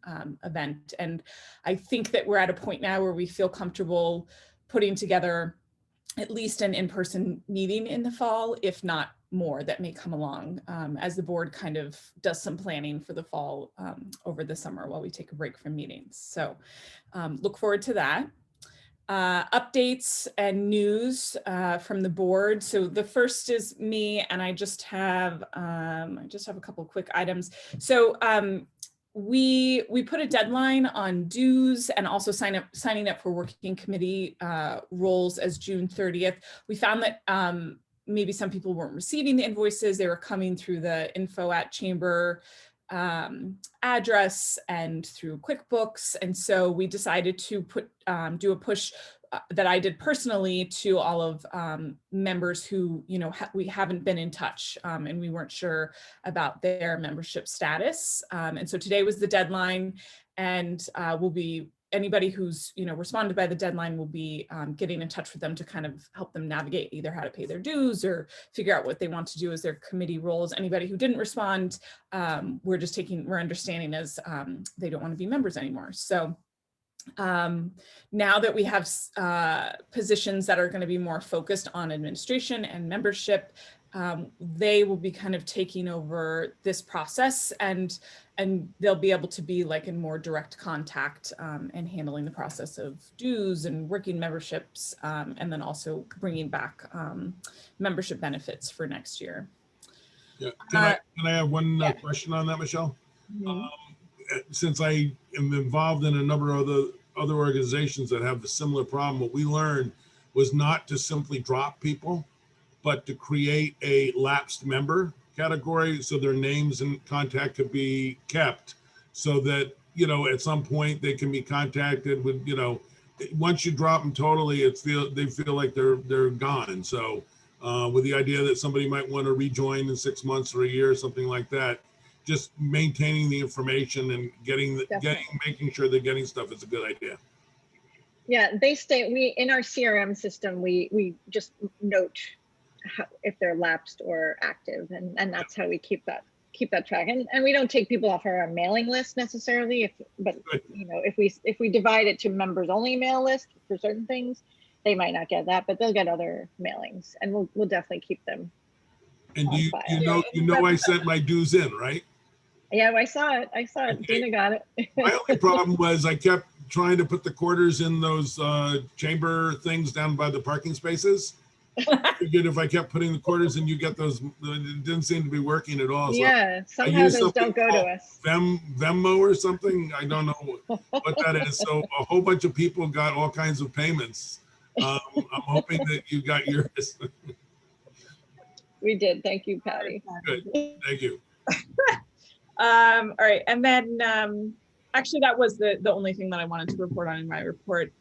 event. And I think that we're at a point now where we feel comfortable putting together at least an in-person meeting in the fall, if not more, that may come along as the board kind of does some planning for the fall over the summer while we take a break from meetings. So look forward to that. Updates and news from the board. So the first is me, and I just have a couple quick items. So we put a deadline on dues and also signing up for working committee roles as June 30th. We found that maybe some people weren't receiving the invoices. They were coming through the info@chamber address and through QuickBooks. And so we decided to do a push that I did personally to all of members who, you know, we haven't been in touch and we weren't sure about their membership status. And so today was the deadline, and anybody who's, you know, responded by the deadline will be getting in touch with them to kind of help them navigate either how to pay their dues or figure out what they want to do as their committee roles. Anybody who didn't respond, we're understanding as they don't want to be members anymore. So now that we have positions that are going to be more focused on administration and membership, they will be kind of taking over this process, and they'll be able to be like in more direct contact and handling the process of dues and working memberships, and then also bringing back membership benefits for next year. Yeah. Can I have one question on that, Michelle? Mm-hmm. Since I am involved in a number of other organizations that have the similar problem, what we learned was not to simply drop people, but to create a lapsed member category so their names and contact could be kept, so that, you know, at some point they can be contacted with, you know, once you drop them totally, they feel like they're gone. So with the idea that somebody might want to rejoin in 6 months or a year or something like that, just maintaining the information and making sure they're getting stuff is a good idea. Yeah, in our CRM system, we just note if they're lapsed or active, and that's how we keep that track. And we don't take people off our mailing list necessarily, but you know, if we divide it to members only mail list for certain things, they might not get that, but they'll get other mailings, and we'll definitely keep them. And you know I sent my dues in, right? Yeah, I saw it. Okay. Dina got it. My only problem was I kept trying to put the quarters in those chamber things down by the parking spaces, Figured if I kept putting the quarters in, you get those, it didn't seem to be working at all. So Yeah, I somehow used those something don't go to called us. Venmo or something. I don't know what that is. So a whole bunch of people got all kinds of payments. I'm hoping that you got yours. We did. Thank you, Patty. Good. Thank you. All right, and then actually that was the only thing that I wanted to report on in my report.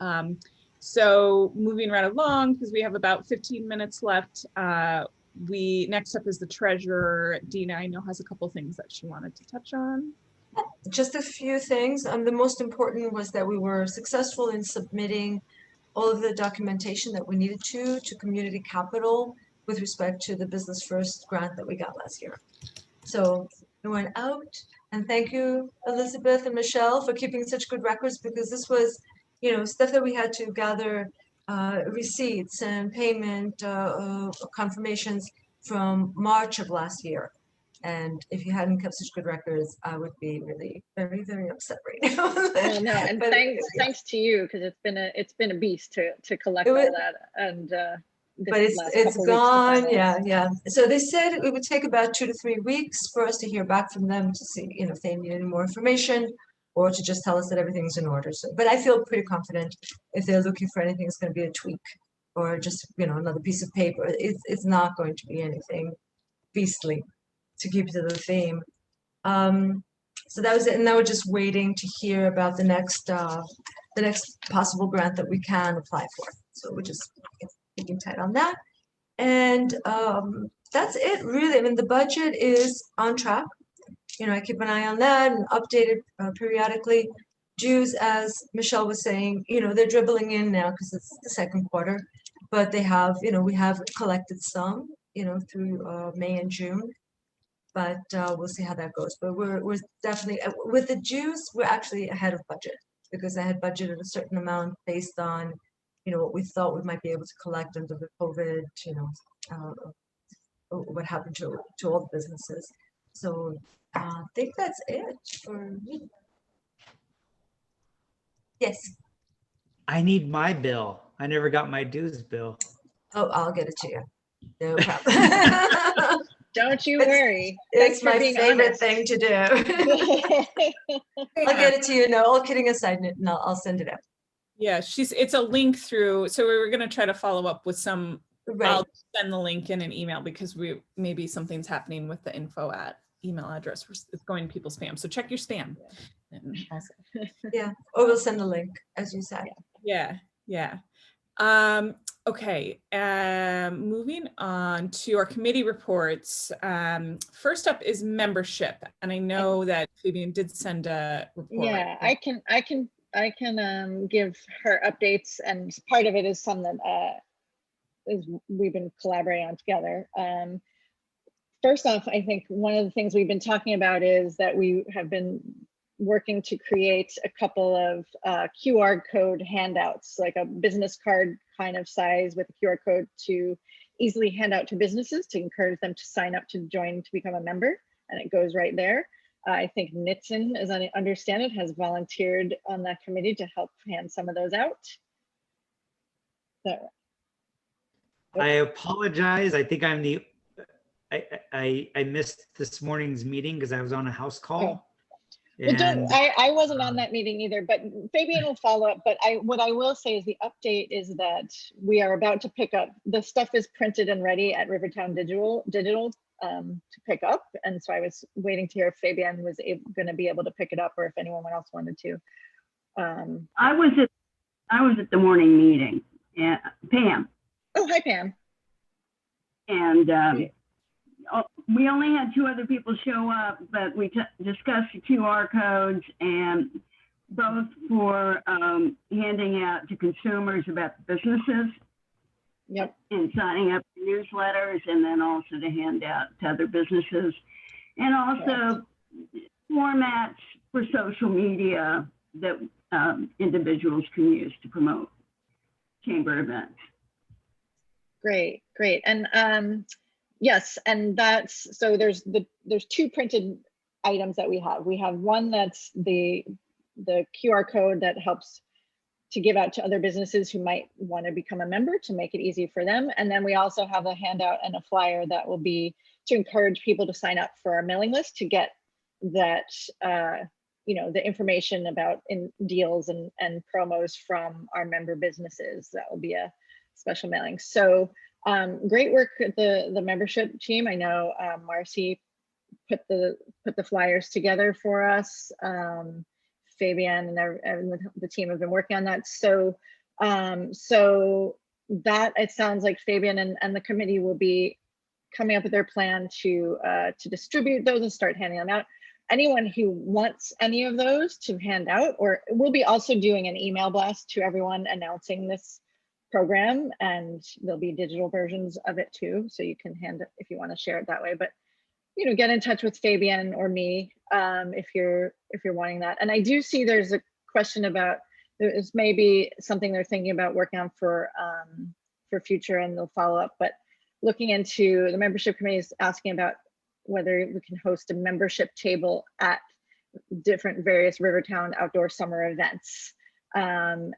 So moving right along, because we have about 15 minutes left. Next up is the treasurer. Dina, I know, has a couple things that she wanted to touch on. Just a few things. The most important was that we were successful in submitting all of the documentation that we needed to community capital with respect to the Business First grant that we got last year. So it went out, and thank you, Elizabeth and Michelle, for keeping such good records, because this was, stuff that we had to gather receipts and payment confirmations from March of last year. And if you hadn't kept such good records, I would be really very, very upset right now. Well, no, and But, thanks to you, because it's been a beast to collect It was- all that, and But it's gone, yeah. So they said it would take about 2 to 3 weeks for us to hear back from them to see, if they need any more information, or to just tell us that everything's in order. So, but I feel pretty confident if they're looking for anything, it's going to be a tweak or just, another piece of paper. It's not going to be anything beastly, to keep to the theme. So that was it, and now we're just waiting to hear about the next possible grant that we can apply for. So we're just keeping tight on that, and that's it really. I mean, the budget is on track. I keep an eye on that and update it periodically. Dues, as Michelle was saying, they're dribbling in now because it's the second quarter, but they have, we have collected some, through May and June. But we'll see how that goes. But we're definitely, with the dues, we're actually ahead of budget, because I had budgeted a certain amount based on, what we thought we might be able to collect under the COVID, what happened to all the businesses. So I think that's it for me. Yes. I need my bill. I never got my dues bill. Oh, I'll get it to you. No problem. Don't you worry. It's Thanks for my being favorite honest. thing to do. I'll get it to you. No, all kidding aside, and I'll send it out. Yeah, it's a link through. So we were going to try to follow up with some. Right. I'll send the link in an email, because maybe something's happening with the info at email address. It's going to people's spam. So check your spam. And also, Yeah, or we'll send the link, as you said. yeah. Okay, moving on to our committee reports. First up is membership, and I know that Fabian did send a report. Yeah, I can give her updates, and part of it is some that we've been collaborating on together. First off, I think one of the things we've been talking about is that we have been working to create a couple of QR code handouts, like a business card kind of size with a QR code to easily hand out to businesses to encourage them to sign up to join to become a member, and it goes right there. I think Nitin, as I understand it, has volunteered on that committee to help hand some of those out. So, I apologize. I think I'm I missed this morning's meeting because I was on a house call. Well, I wasn't on that meeting either, but Fabian will follow up. But what I will say is the update is that we are about to pick up. The stuff is printed and ready at Rivertown Digital to pick up. And so I was waiting to hear if Fabian was going to be able to pick it up, or if anyone else wanted to. I was at the morning meeting, and Pam. Oh, hi, Pam. And we only had 2 other people show up, but we discussed the QR codes, and both for handing out to consumers about the businesses. Yep. And signing up for newsletters, and then also to hand out to other businesses, and also formats for social media that individuals can use to promote chamber events. Great. And yes, and that's, so there's 2 printed items that we have. We have one that's the QR code that helps to give out to other businesses who might want to become a member to make it easy for them. And then we also have a handout and a flyer that will be to encourage people to sign up for our mailing list to get that, you know, the information about deals and promos from our member businesses. That will be a special mailing. So great work at the membership team. I know Marcy put the flyers together for us. Fabian and the team have been working on that. So so that it sounds like Fabian and the committee will be coming up with their plan to distribute those and start handing them out. Anyone who wants any of those to hand out, or we'll be also doing an email blast to everyone announcing this program, and there'll be digital versions of it too, so you can hand it if you want to share it that way. But you know, get in touch with Fabian or me if you're wanting that. And I do see there's a question about there's maybe something they're thinking about working on for future, and they'll follow up. But looking into the membership committee is asking about whether we can host a membership table at different various Rivertown outdoor summer events. And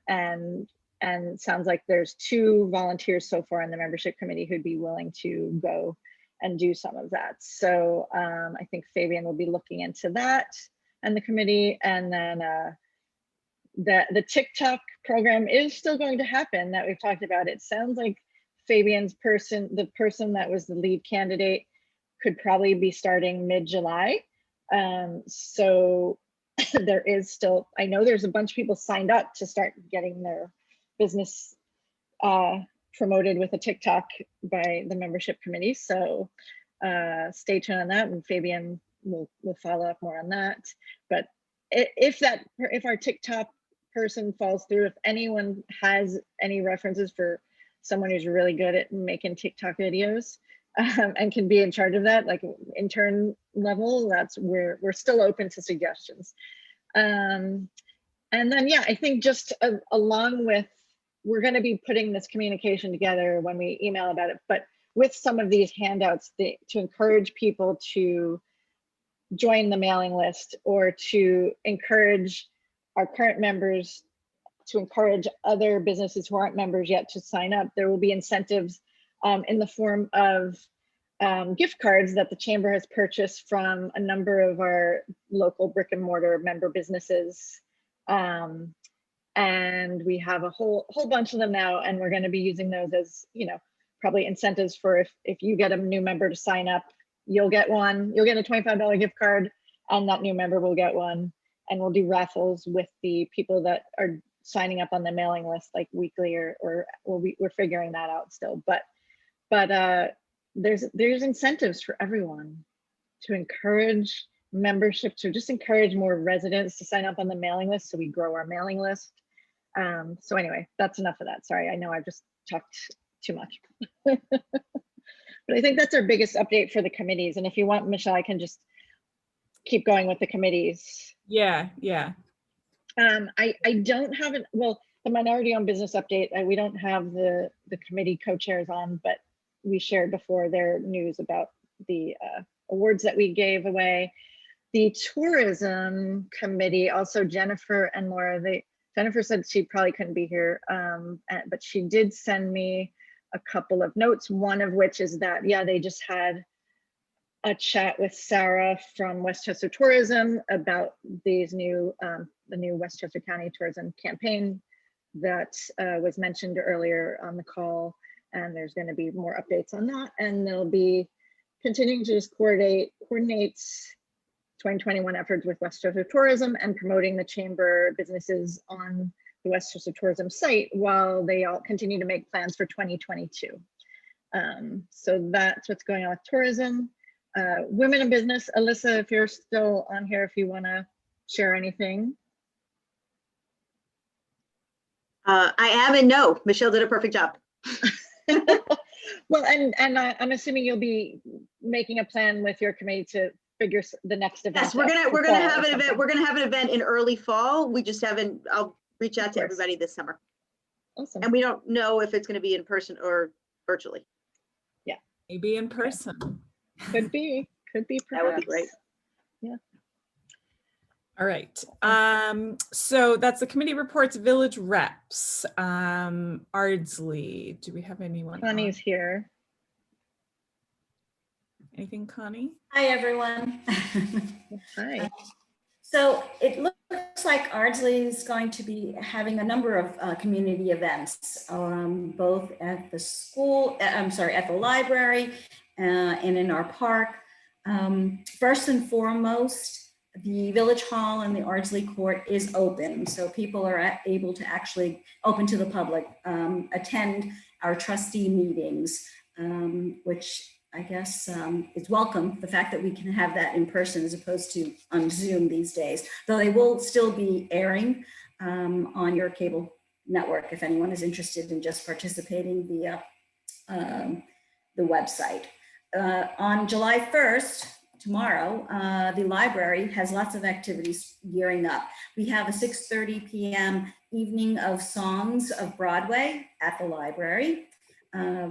it sounds like there's 2 volunteers so far in the membership committee who'd be willing to go and do some of that. So I think Fabian will be looking into that and the committee. And then the TikTok program is still going to happen that we've talked about. It sounds like Fabian's the person that was the lead candidate could probably be starting mid-July. So there is still, I know there's a bunch of people signed up to start getting their business promoted with a TikTok by the membership committee. So stay tuned on that, and Fabian will follow up more on that. But if our TikTok person falls through, if anyone has any references for someone who's really good at making TikTok videos and can be in charge of that, like intern level, we're still open to suggestions. And then, yeah, I think just along with, we're going to be putting this communication together when we email about it, but with some of these handouts to encourage people to join the mailing list, or to encourage our current members to encourage other businesses who aren't members yet to sign up. There will be incentives in the form of gift cards that the chamber has purchased from a number of our local brick and mortar member businesses. And we have a whole bunch of them now, and we're going to be using those as, you know, probably incentives for if you get a new member to sign up, you'll get a $25 gift card, and that new member will get one. And we'll do raffles with the people that are signing up on the mailing list, like weekly, or we're figuring that out still. But there's incentives for everyone to encourage membership, to just encourage more residents to sign up on the mailing list, so we grow our mailing list. So anyway, that's enough of that. Sorry, I know I've just talked too much. But I think that's our biggest update for the committees. And if you want, Michelle, I can just keep going with the committees. Yeah. I don't have it. Well, the minority owned business update, we don't have the committee co-chairs on, but we shared before their news about the awards that we gave away. The tourism committee, also Jennifer and Laura, Jennifer said she probably couldn't be here, but she did send me a couple of notes, one of which is that, yeah, they just had a chat with Sarah from Westchester Tourism about these the new Westchester County Tourism campaign that was mentioned earlier on the call. And there's going to be more updates on that. And they'll be continuing to just coordinate 2021 efforts with Westchester Tourism and promoting the chamber businesses on the Westchester Tourism site while they all continue to make plans for 2022. So that's what's going on with tourism. Women in business, Alyssa, if you're still on here, if you want to share anything. I am, and no, Michelle did a perfect job. Well, and I'm assuming you'll be making a plan with your committee to figure the next event. Yes, we're gonna have an event. We're gonna have an event in early fall. We just haven't. I'll reach out to everybody this summer. Awesome. And we don't know if it's going to be in person or virtually. Yeah, maybe in person. Could be. Perhaps. That would be great. Yeah. All right. So that's the committee reports, village reps. Ardsley, do we have anyone? Connie's here. Anything, Connie? Hi, everyone. Hi. So it looks like Ardsley is going to be having a number of community events, both at the school, at the library and in our park. First and foremost, the Village Hall and the Ardsley Court is open. So people are able to actually open to the public, attend our trustee meetings, which I guess it's welcome, the fact that we can have that in person as opposed to on Zoom these days, though they will still be airing on your cable network if anyone is interested in just participating via the website. On July 1st, tomorrow, the library has lots of activities gearing up. We have a 6:30 p.m. evening of songs of Broadway at the library.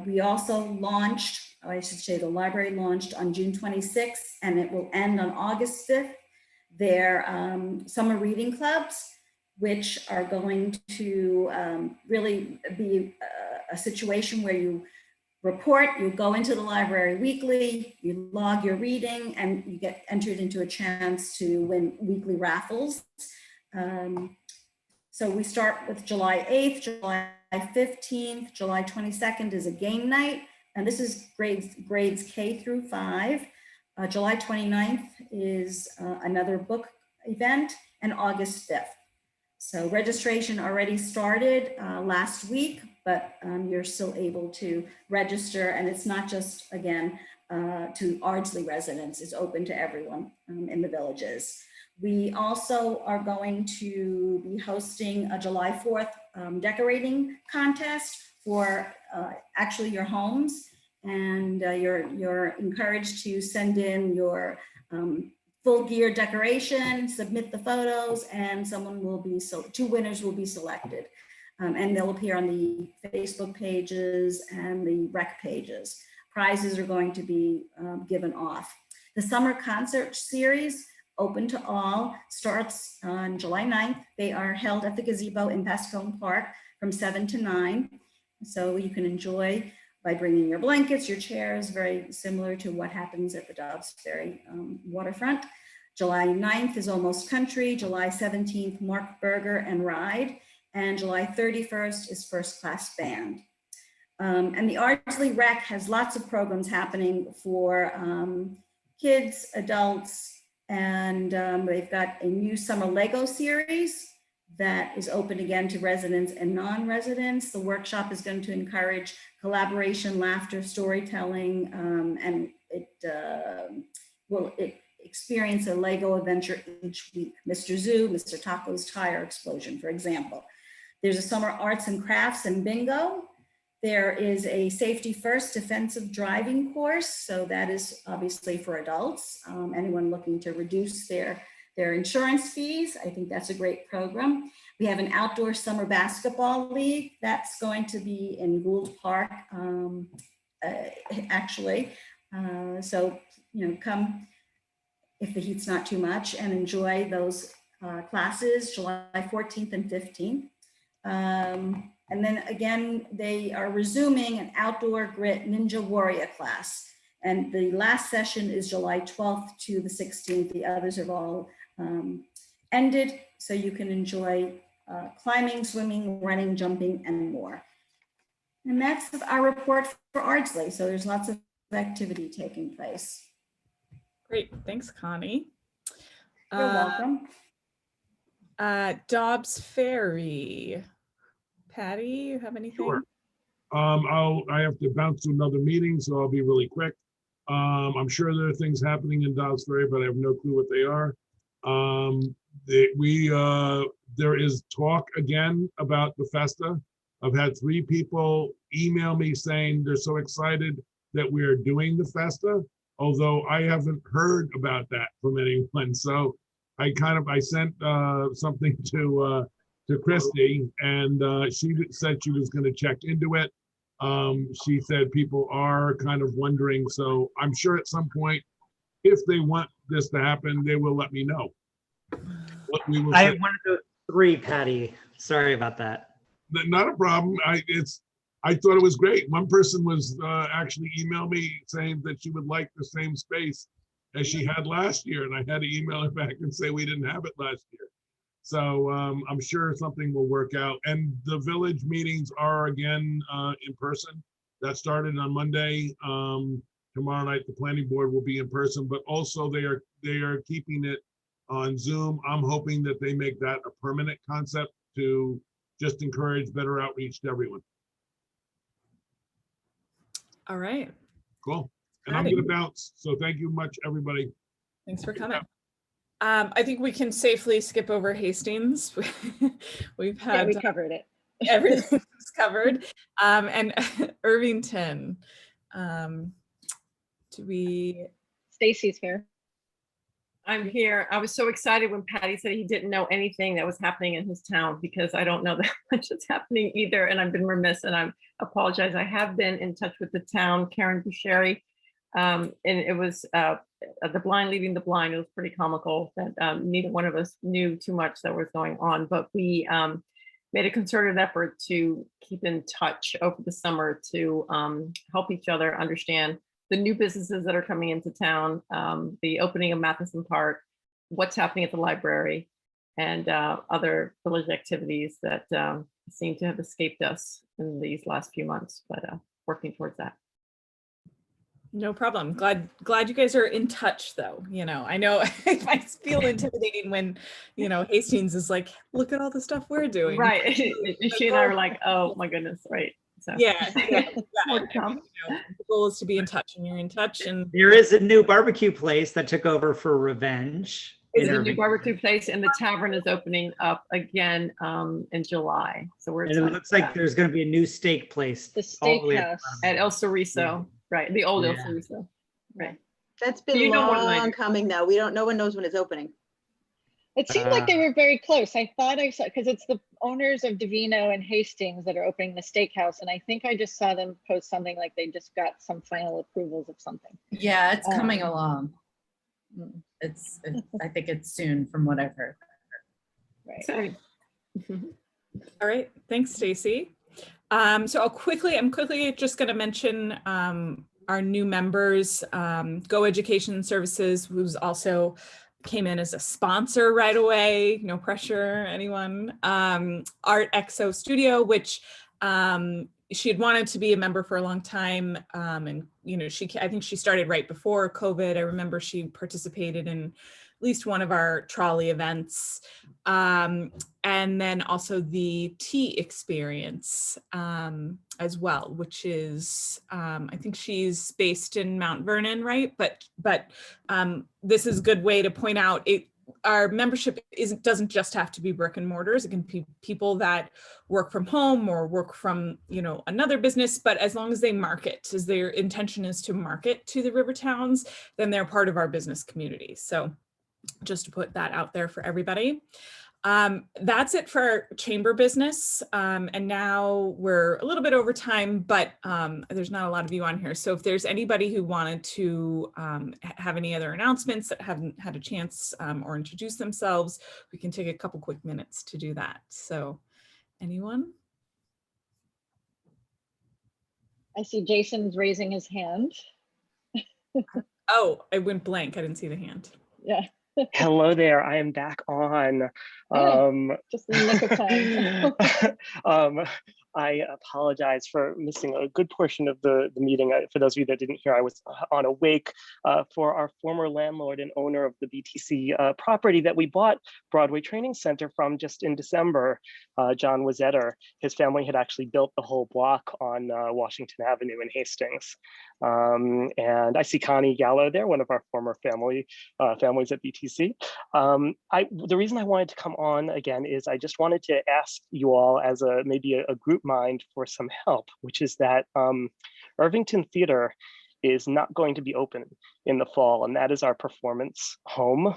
We also launched, I should say the library launched on June 26th, and it will end on August 5th, their summer reading clubs, which are going to really be a situation where you report, you go into the library weekly, you log your reading, and you get entered into a chance to win weekly raffles. So we start with July 8th, July 15th, July 22nd is a game night, and this is grades K through 5. July 29th is another book event, and August 5th. So registration already started last week, but you're still able to register, and it's not just, again, to Ardsley residents, it's open to everyone in the villages. We also are going to be hosting a July 4th decorating contest for actually your homes, and you're encouraged to send in your full gear decoration, submit the photos, and two winners will be selected. And they'll appear on the Facebook pages and the rec pages. Prizes are going to be given off. The summer concert series, open to all, starts on July 9th. They are held at the gazebo in Pascone Park from 7 to 9. So you can enjoy by bringing your blankets, your chairs, very similar to what happens at the Dobbs Ferry waterfront. July 9th is Almost Country, July 17th, Mark Berger and Ride, and July 31st is First Class Band. And the Ardsley Rec has lots of programs happening for kids, adults, and they've got a new summer Lego series that is open again to residents and non-residents. The workshop is going to encourage collaboration, laughter, storytelling, and it will experience a Lego adventure each week. Mr. Zoo, Mr. Taco's Tire Explosion, for example. There's a summer arts and crafts and bingo. There is a safety first defensive driving course. So that is obviously for adults. Anyone looking to reduce their insurance fees. I think that's a great program. We have an outdoor summer basketball league that's going to be in Gould Park, actually. So, come if the heat's not too much and enjoy those classes, July 14th and 15th. And then again, they are resuming an outdoor grit Ninja Warrior class. And the last session is July 12th to the 16th. The others have all ended, so you can enjoy climbing, swimming, running, jumping, and more. And that's our report for Ardsley. So there's lots of activity taking place. Great, thanks, Connie. You're welcome. Dobbs Ferry. Patty, you have anything? Sure. I have to bounce to another meeting, so I'll be really quick. I'm sure there are things happening in Dobbs Ferry, but I have no clue what they are. There is talk again about the Festa. I've had 3 people email me saying they're so excited that we are doing the Festa, although I haven't heard about that from anyone. So I sent something to Christy, and she said she was going to check into it. She said people are kind of wondering, so I'm sure at some point, if they want this to happen, they will let me know. what we were. I am one of those three, Patty. Sorry about that. Not a problem. I thought it was great. One person was actually emailed me saying that she would like the same space as she had last year, and I had to email her back and say we didn't have it last year. So I'm sure something will work out. And the village meetings are again in person. That started on Monday. Tomorrow night, the planning board will be in person, but also they are keeping it on Zoom. I'm hoping that they make that a permanent concept to just encourage better outreach to everyone. All right. Cool. And I'm gonna bounce. So thank you much, everybody. Thanks for coming. I think we can safely skip over Hastings. We've had we covered it. Everything's covered. And Irvington. Do we? Stacy's here. I'm here. I was so excited when Patty said he didn't know anything that was happening in his town, because I don't know that much is happening either. And I've been remiss, and I apologize. I have been in touch with the town, Karen Boucheri. And it was the blind leading the blind. It was pretty comical that neither one of us knew too much that was going on, but we made a concerted effort to keep in touch over the summer to help each other understand the new businesses that are coming into town, the opening of Matheson Park, what's happening at the library, and other village activities that seem to have escaped us in these last few months, but working towards that. No problem. Glad you guys are in touch, though. You know, I know it might feel intimidating when, you know, Hastings is like, look at all the stuff we're doing. Right. She and I were like, oh my goodness, right. So yeah. I mean, you know, the goal is to be in touch, and you're in touch. And there is a new barbecue place that took over for Revenge. It's a new barbecue place, and the tavern is opening up again in July. So we're. And it looks like there's going to be a new steak place. The steakhouse at El Cerriso, yeah. Right? The old El Yeah. Cerriso, right? That's been You know more than I long do. coming though. No one knows when it's opening. It seemed like they were very close. I thought I saw, because it's the owners of Divino and Hastings that are opening the steakhouse. And I think I just saw them post something like they just got some final approvals of something. Yeah, it's coming along. Mm. I think it's soon from what I've heard. Right. Sorry. all right. Thanks, Stacy. So I'm quickly just going to mention our new members, Go Education Services, who's also came in as a sponsor right away. No pressure, anyone. Art Exo Studio, which she had wanted to be a member for a long time. And, you know, I think she started right before COVID. I remember she participated in at least one of our trolley events. And then also the tea experience as well, which is, I think she's based in Mount Vernon, right? But this is a good way to point out our membership doesn't just have to be brick and mortars. It can be people that work from home or work from, you know, another business, but as long as they market, as their intention is to market to the Rivertowns, then they're part of our business community. So just to put that out there for everybody. That's it for our chamber business. And now we're a little bit over time, but there's not a lot of you on here. So if there's anybody who wanted to have any other announcements that haven't had a chance or introduce themselves, we can take a couple quick minutes to do that. So anyone? I see Jason's raising his hand. Oh, I went blank. I didn't see the hand. Yeah. Hello there, I am back on. Just in the nick of time. I apologize for missing a good portion of the meeting. For those of you that didn't hear, I was on a wake for our former landlord and owner of the BTC property that we bought Broadway Training Center from just in December, John Wazetter. His family had actually built the whole block on Washington Avenue in Hastings. And I see Connie Gallo there, one of our former families at BTC. The reason I wanted to come on again is I just wanted to ask you all as maybe a group mind for some help, which is that Irvington Theater is not going to be open in the fall, and that is our performance home.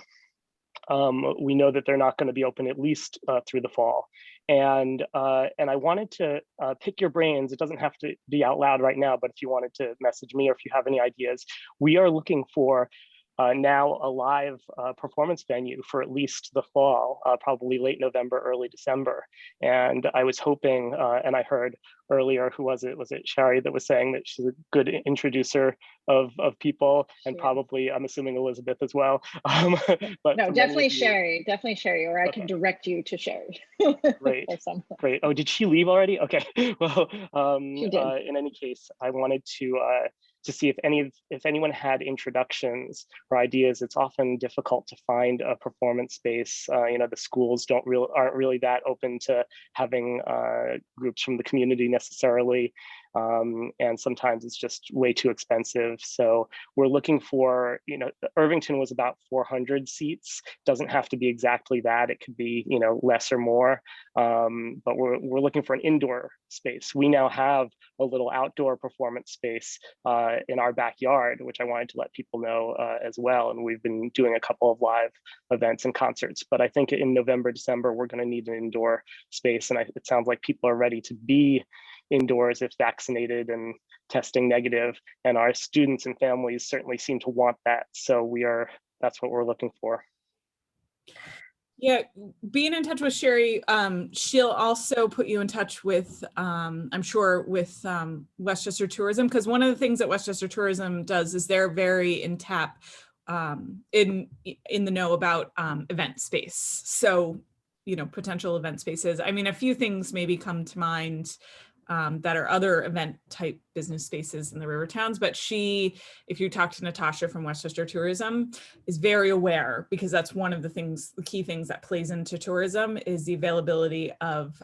We know that they're not going to be open at least through the fall. And I wanted to pick your brains. It doesn't have to be out loud right now, but if you wanted to message me or if you have any ideas, we are looking for now a live performance venue for at least the fall, probably late November, early December. And I was hoping, and I heard earlier, who was it? Was it Sherry that was saying that she's a good introducer of people, and probably, I'm assuming, Elizabeth as well. But no, for many definitely of you- definitely Sherry, or I can Okay. direct you to Sherry. Great, or something. great. Oh, did she leave already? Okay. Well, She did. in any case, I wanted to see if anyone had introductions or ideas. It's often difficult to find a performance space. You know, the schools aren't really that open to having groups from the community necessarily. And sometimes it's just way too expensive. So we're looking for, you know, Irvington was about 400 seats. Doesn't have to be exactly that. It could be, you know, less or more. But we're looking for an indoor space. We now have a little outdoor performance space in our backyard, which I wanted to let people know as well. And we've been doing a couple of live events and concerts. But I think in November, December, we're going to need an indoor space. And it sounds like people are ready to be indoors if vaccinated and testing negative, and our students and families certainly seem to want that. So that's what we're looking for. Yeah, being in touch with Sherry, she'll also put you in touch with, I'm sure, with Westchester Tourism, because one of the things that Westchester Tourism does is they're very in the know about event space. So, you know, potential event spaces. I mean, a few things maybe come to mind that are other event type business spaces in the Rivertowns, but she, if you talk to Natasha from Westchester Tourism, is very aware, because that's one of the key things that plays into tourism is the availability of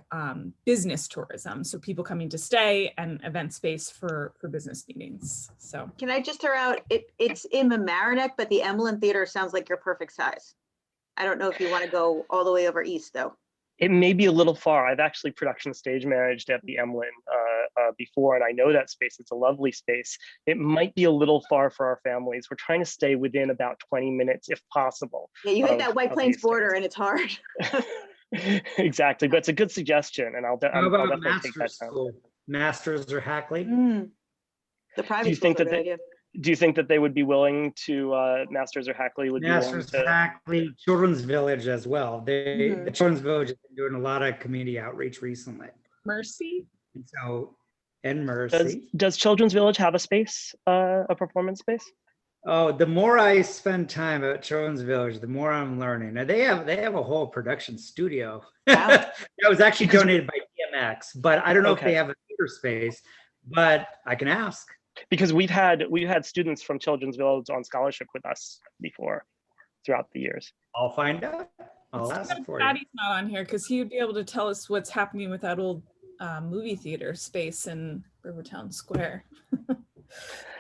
business tourism. So people coming to stay and event space for business meetings. So Can I just throw out, it's in Mamaroneck, but the Emlyn Theater sounds like your perfect size. I don't know if you want to go all the way over east though. It may be a little far. I've actually production stage managed at the Emlyn before, and I know that space. It's a lovely space. It might be a little far for our families. We're trying to stay within about 20 minutes if possible. Yeah, you hit that White Plains border and it's hard. Exactly, but it's a good suggestion, and I'll How about definitely take that Masters down. School? Masters or Hackley? The private schools are a good idea. Do you think that they would be willing to, Masters or Hackley would Masters, be willing to? Hackley, Children's Village as well. The Children's Village has been doing a lot of community outreach recently. Mercy? And Mercy. Does Children's Village have a space, a performance space? Oh, the more I spend time at Children's Village, the more I'm learning. Now they have a whole production studio. That was actually donated by DMX, but I don't know if they have a theater space, but I can ask. Because we've had students from Children's Village on scholarship with us before throughout the years. I'll find out. I'll ask for you. Patty's not on here because he would be able to tell us what's happening with that old movie theater space in Rivertown Square.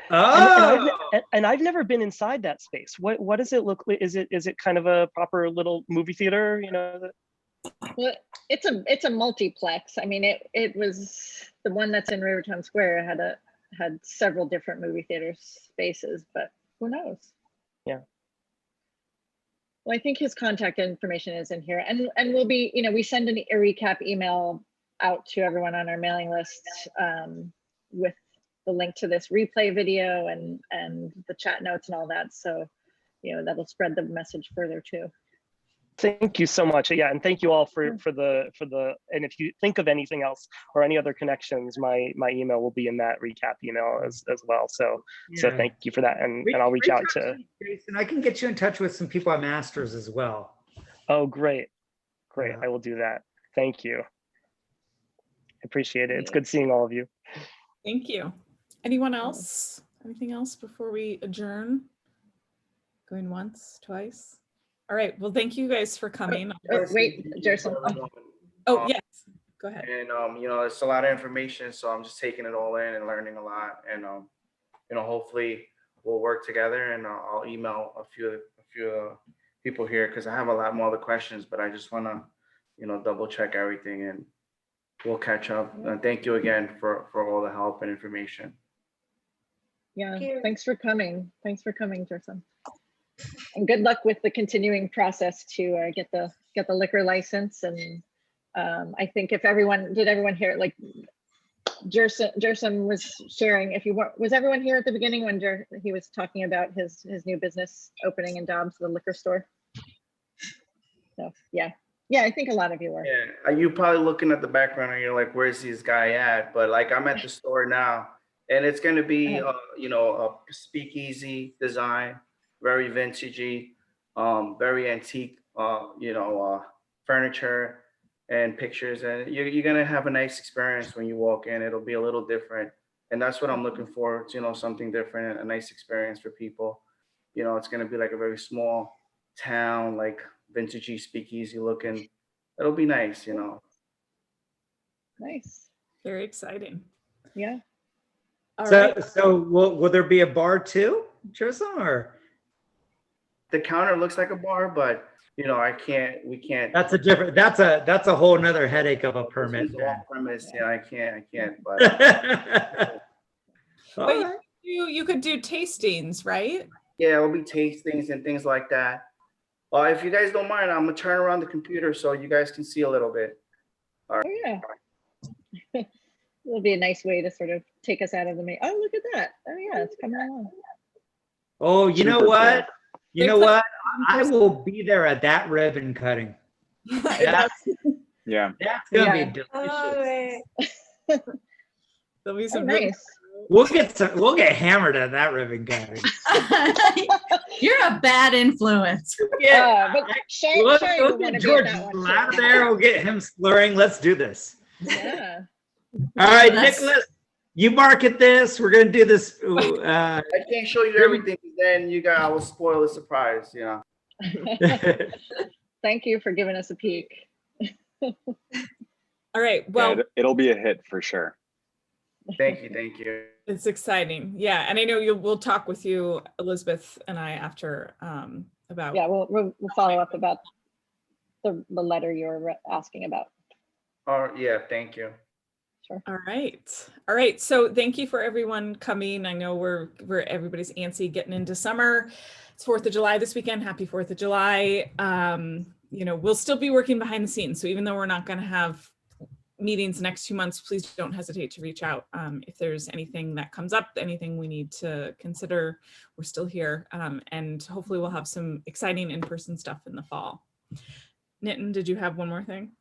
And I've never been inside that space. What does it look like? Is it kind of a proper little movie theater? You know. Well, it's a multiplex. I mean, it was the one that's in Rivertown Square had several different movie theater spaces, but who knows? Yeah. Well, I think his contact information is in here, and we'll be, you know, we send a recap email out to everyone on our mailing list with the link to this replay video and the chat notes and all that. So, you know, that'll spread the message further too. Thank you so much. Yeah, and thank you all for the and if you think of anything else or any other connections, my email will be in that recap email as well. So thank you for that, and I'll reach out to Jason. I can get you in touch with some people at Masters as well. Oh, great. I will do that. Thank you. I appreciate it. It's good seeing all of you. Thank you. Anyone else? Anything else before we adjourn? Going once, twice? All right. Well, thank you guys for coming. Wait, Jason. Oh, yes. Go ahead. And you know, it's a lot of information, so I'm just taking it all in and learning a lot. And you know, hopefully we'll work together. And I'll email a few people here because I have a lot more other questions. But I just want to, you know, double check everything, and we'll catch up. And thank you again for all the help and information. Yeah. Thanks for coming. Thanks for coming, Jason. And good luck with the continuing process to get the liquor license. And I think if everyone hear, like Jerson was sharing, if you weren't, was everyone here at the beginning when he was talking about his new business opening in Dobbs, the liquor store? So, yeah, I think a lot of you were. Yeah, you probably looking at the background and you're like, where's this guy at? But like, I'm at the store now, and it's gonna be, you know, a speakeasy design, very vintagey, very antique, you know, furniture and pictures, and you're gonna have a nice experience when you walk in. It'll be a little different, and that's what I'm looking for. You know, something different, a nice experience for people. You know, it's gonna be like a very small town, like vintagey speakeasy looking. It'll be nice, you know. Nice. Very exciting. Yeah. All So, right. so will there be a bar too, Tristan, or? The counter looks like a bar, but you know, we can't. That's a whole nother headache of a permit. This is off premise. Yeah, I can't, but. But you could do tastings, right? Yeah, it'll be tastings and things like that. If you guys don't mind, I'm gonna turn around the computer so you guys can see a little bit. All right. Oh, yeah. It'll be a nice way to sort of take us out of the main. Oh, look at that. Oh yeah, it's coming along. Oh, you know what? You know what? I will be there at that ribbon cutting. That's Yeah. That's gonna be delicious. There'll be some nice. We'll get hammered at that ribbon cutting. You're a bad influence. Yeah, but Shay we'll will get wanna be at George that one, out too. there. We'll get him slurring. Let's do this. Yeah. All right, That's- Nicholas, you market this. We're gonna do this. I can't show you everything, then I will spoil the surprise, you know. Thank you for giving us a peek. All right. Well, Yeah, it'll be a hit for sure. Thank you. it's exciting. Yeah, and I know we'll talk with you, Elizabeth and I, after about. Yeah, we'll follow up about the letter you were asking about. Yeah, thank you. Sure. All right. So thank you for everyone coming. I know we're everybody's antsy getting into summer. It's 4th of July this weekend. Happy 4th of July. You know, we'll still be working behind the scenes. So even though we're not going to have meetings the next 2 months, please don't hesitate to reach out. If there's anything that comes up, anything we need to consider, we're still here. And hopefully we'll have some exciting in-person stuff in the fall. Nitin, did you have one more thing?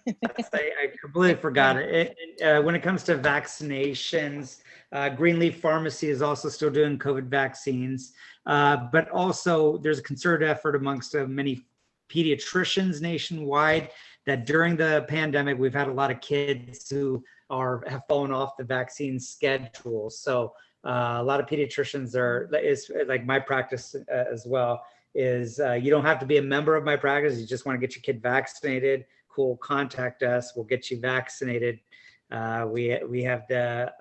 I completely forgot it. When it comes to vaccinations, Greenleaf Pharmacy is also still doing COVID vaccines, but also there's a concerted effort amongst many pediatricians nationwide that during the pandemic, we've had a lot of kids who have fallen off the vaccine schedule. So a lot of pediatricians is like my practice as well, is you don't have to be a member of my practice. You just want to get your kid vaccinated. Cool, contact us. We'll get you vaccinated. We have the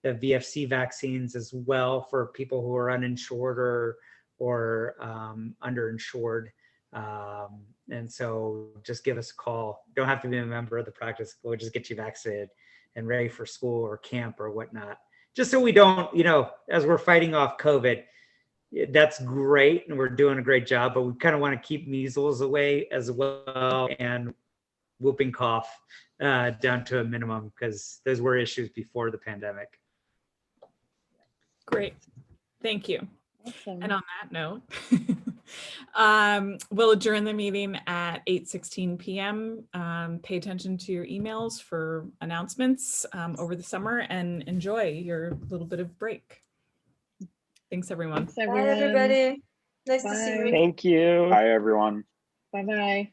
VFC vaccines as well for people who are uninsured or underinsured. And so just give us a call. Don't have to be a member of the practice. We'll just get you vaccinated and ready for school or camp or whatnot. Just so we don't, as we're fighting off COVID, that's great and we're doing a great job, but we kind of want to keep measles away as well and whooping cough down to a minimum, because those were issues before the pandemic. Great. Thank you. Awesome. And on that note, we'll adjourn the meeting at 8:16 p.m. Pay attention to your emails for announcements over the summer and enjoy your little bit of break. Thanks, everyone. Thanks, everyone. Bye, everybody. Nice to see Bye. you. Thank you. Bye, everyone. Bye-bye.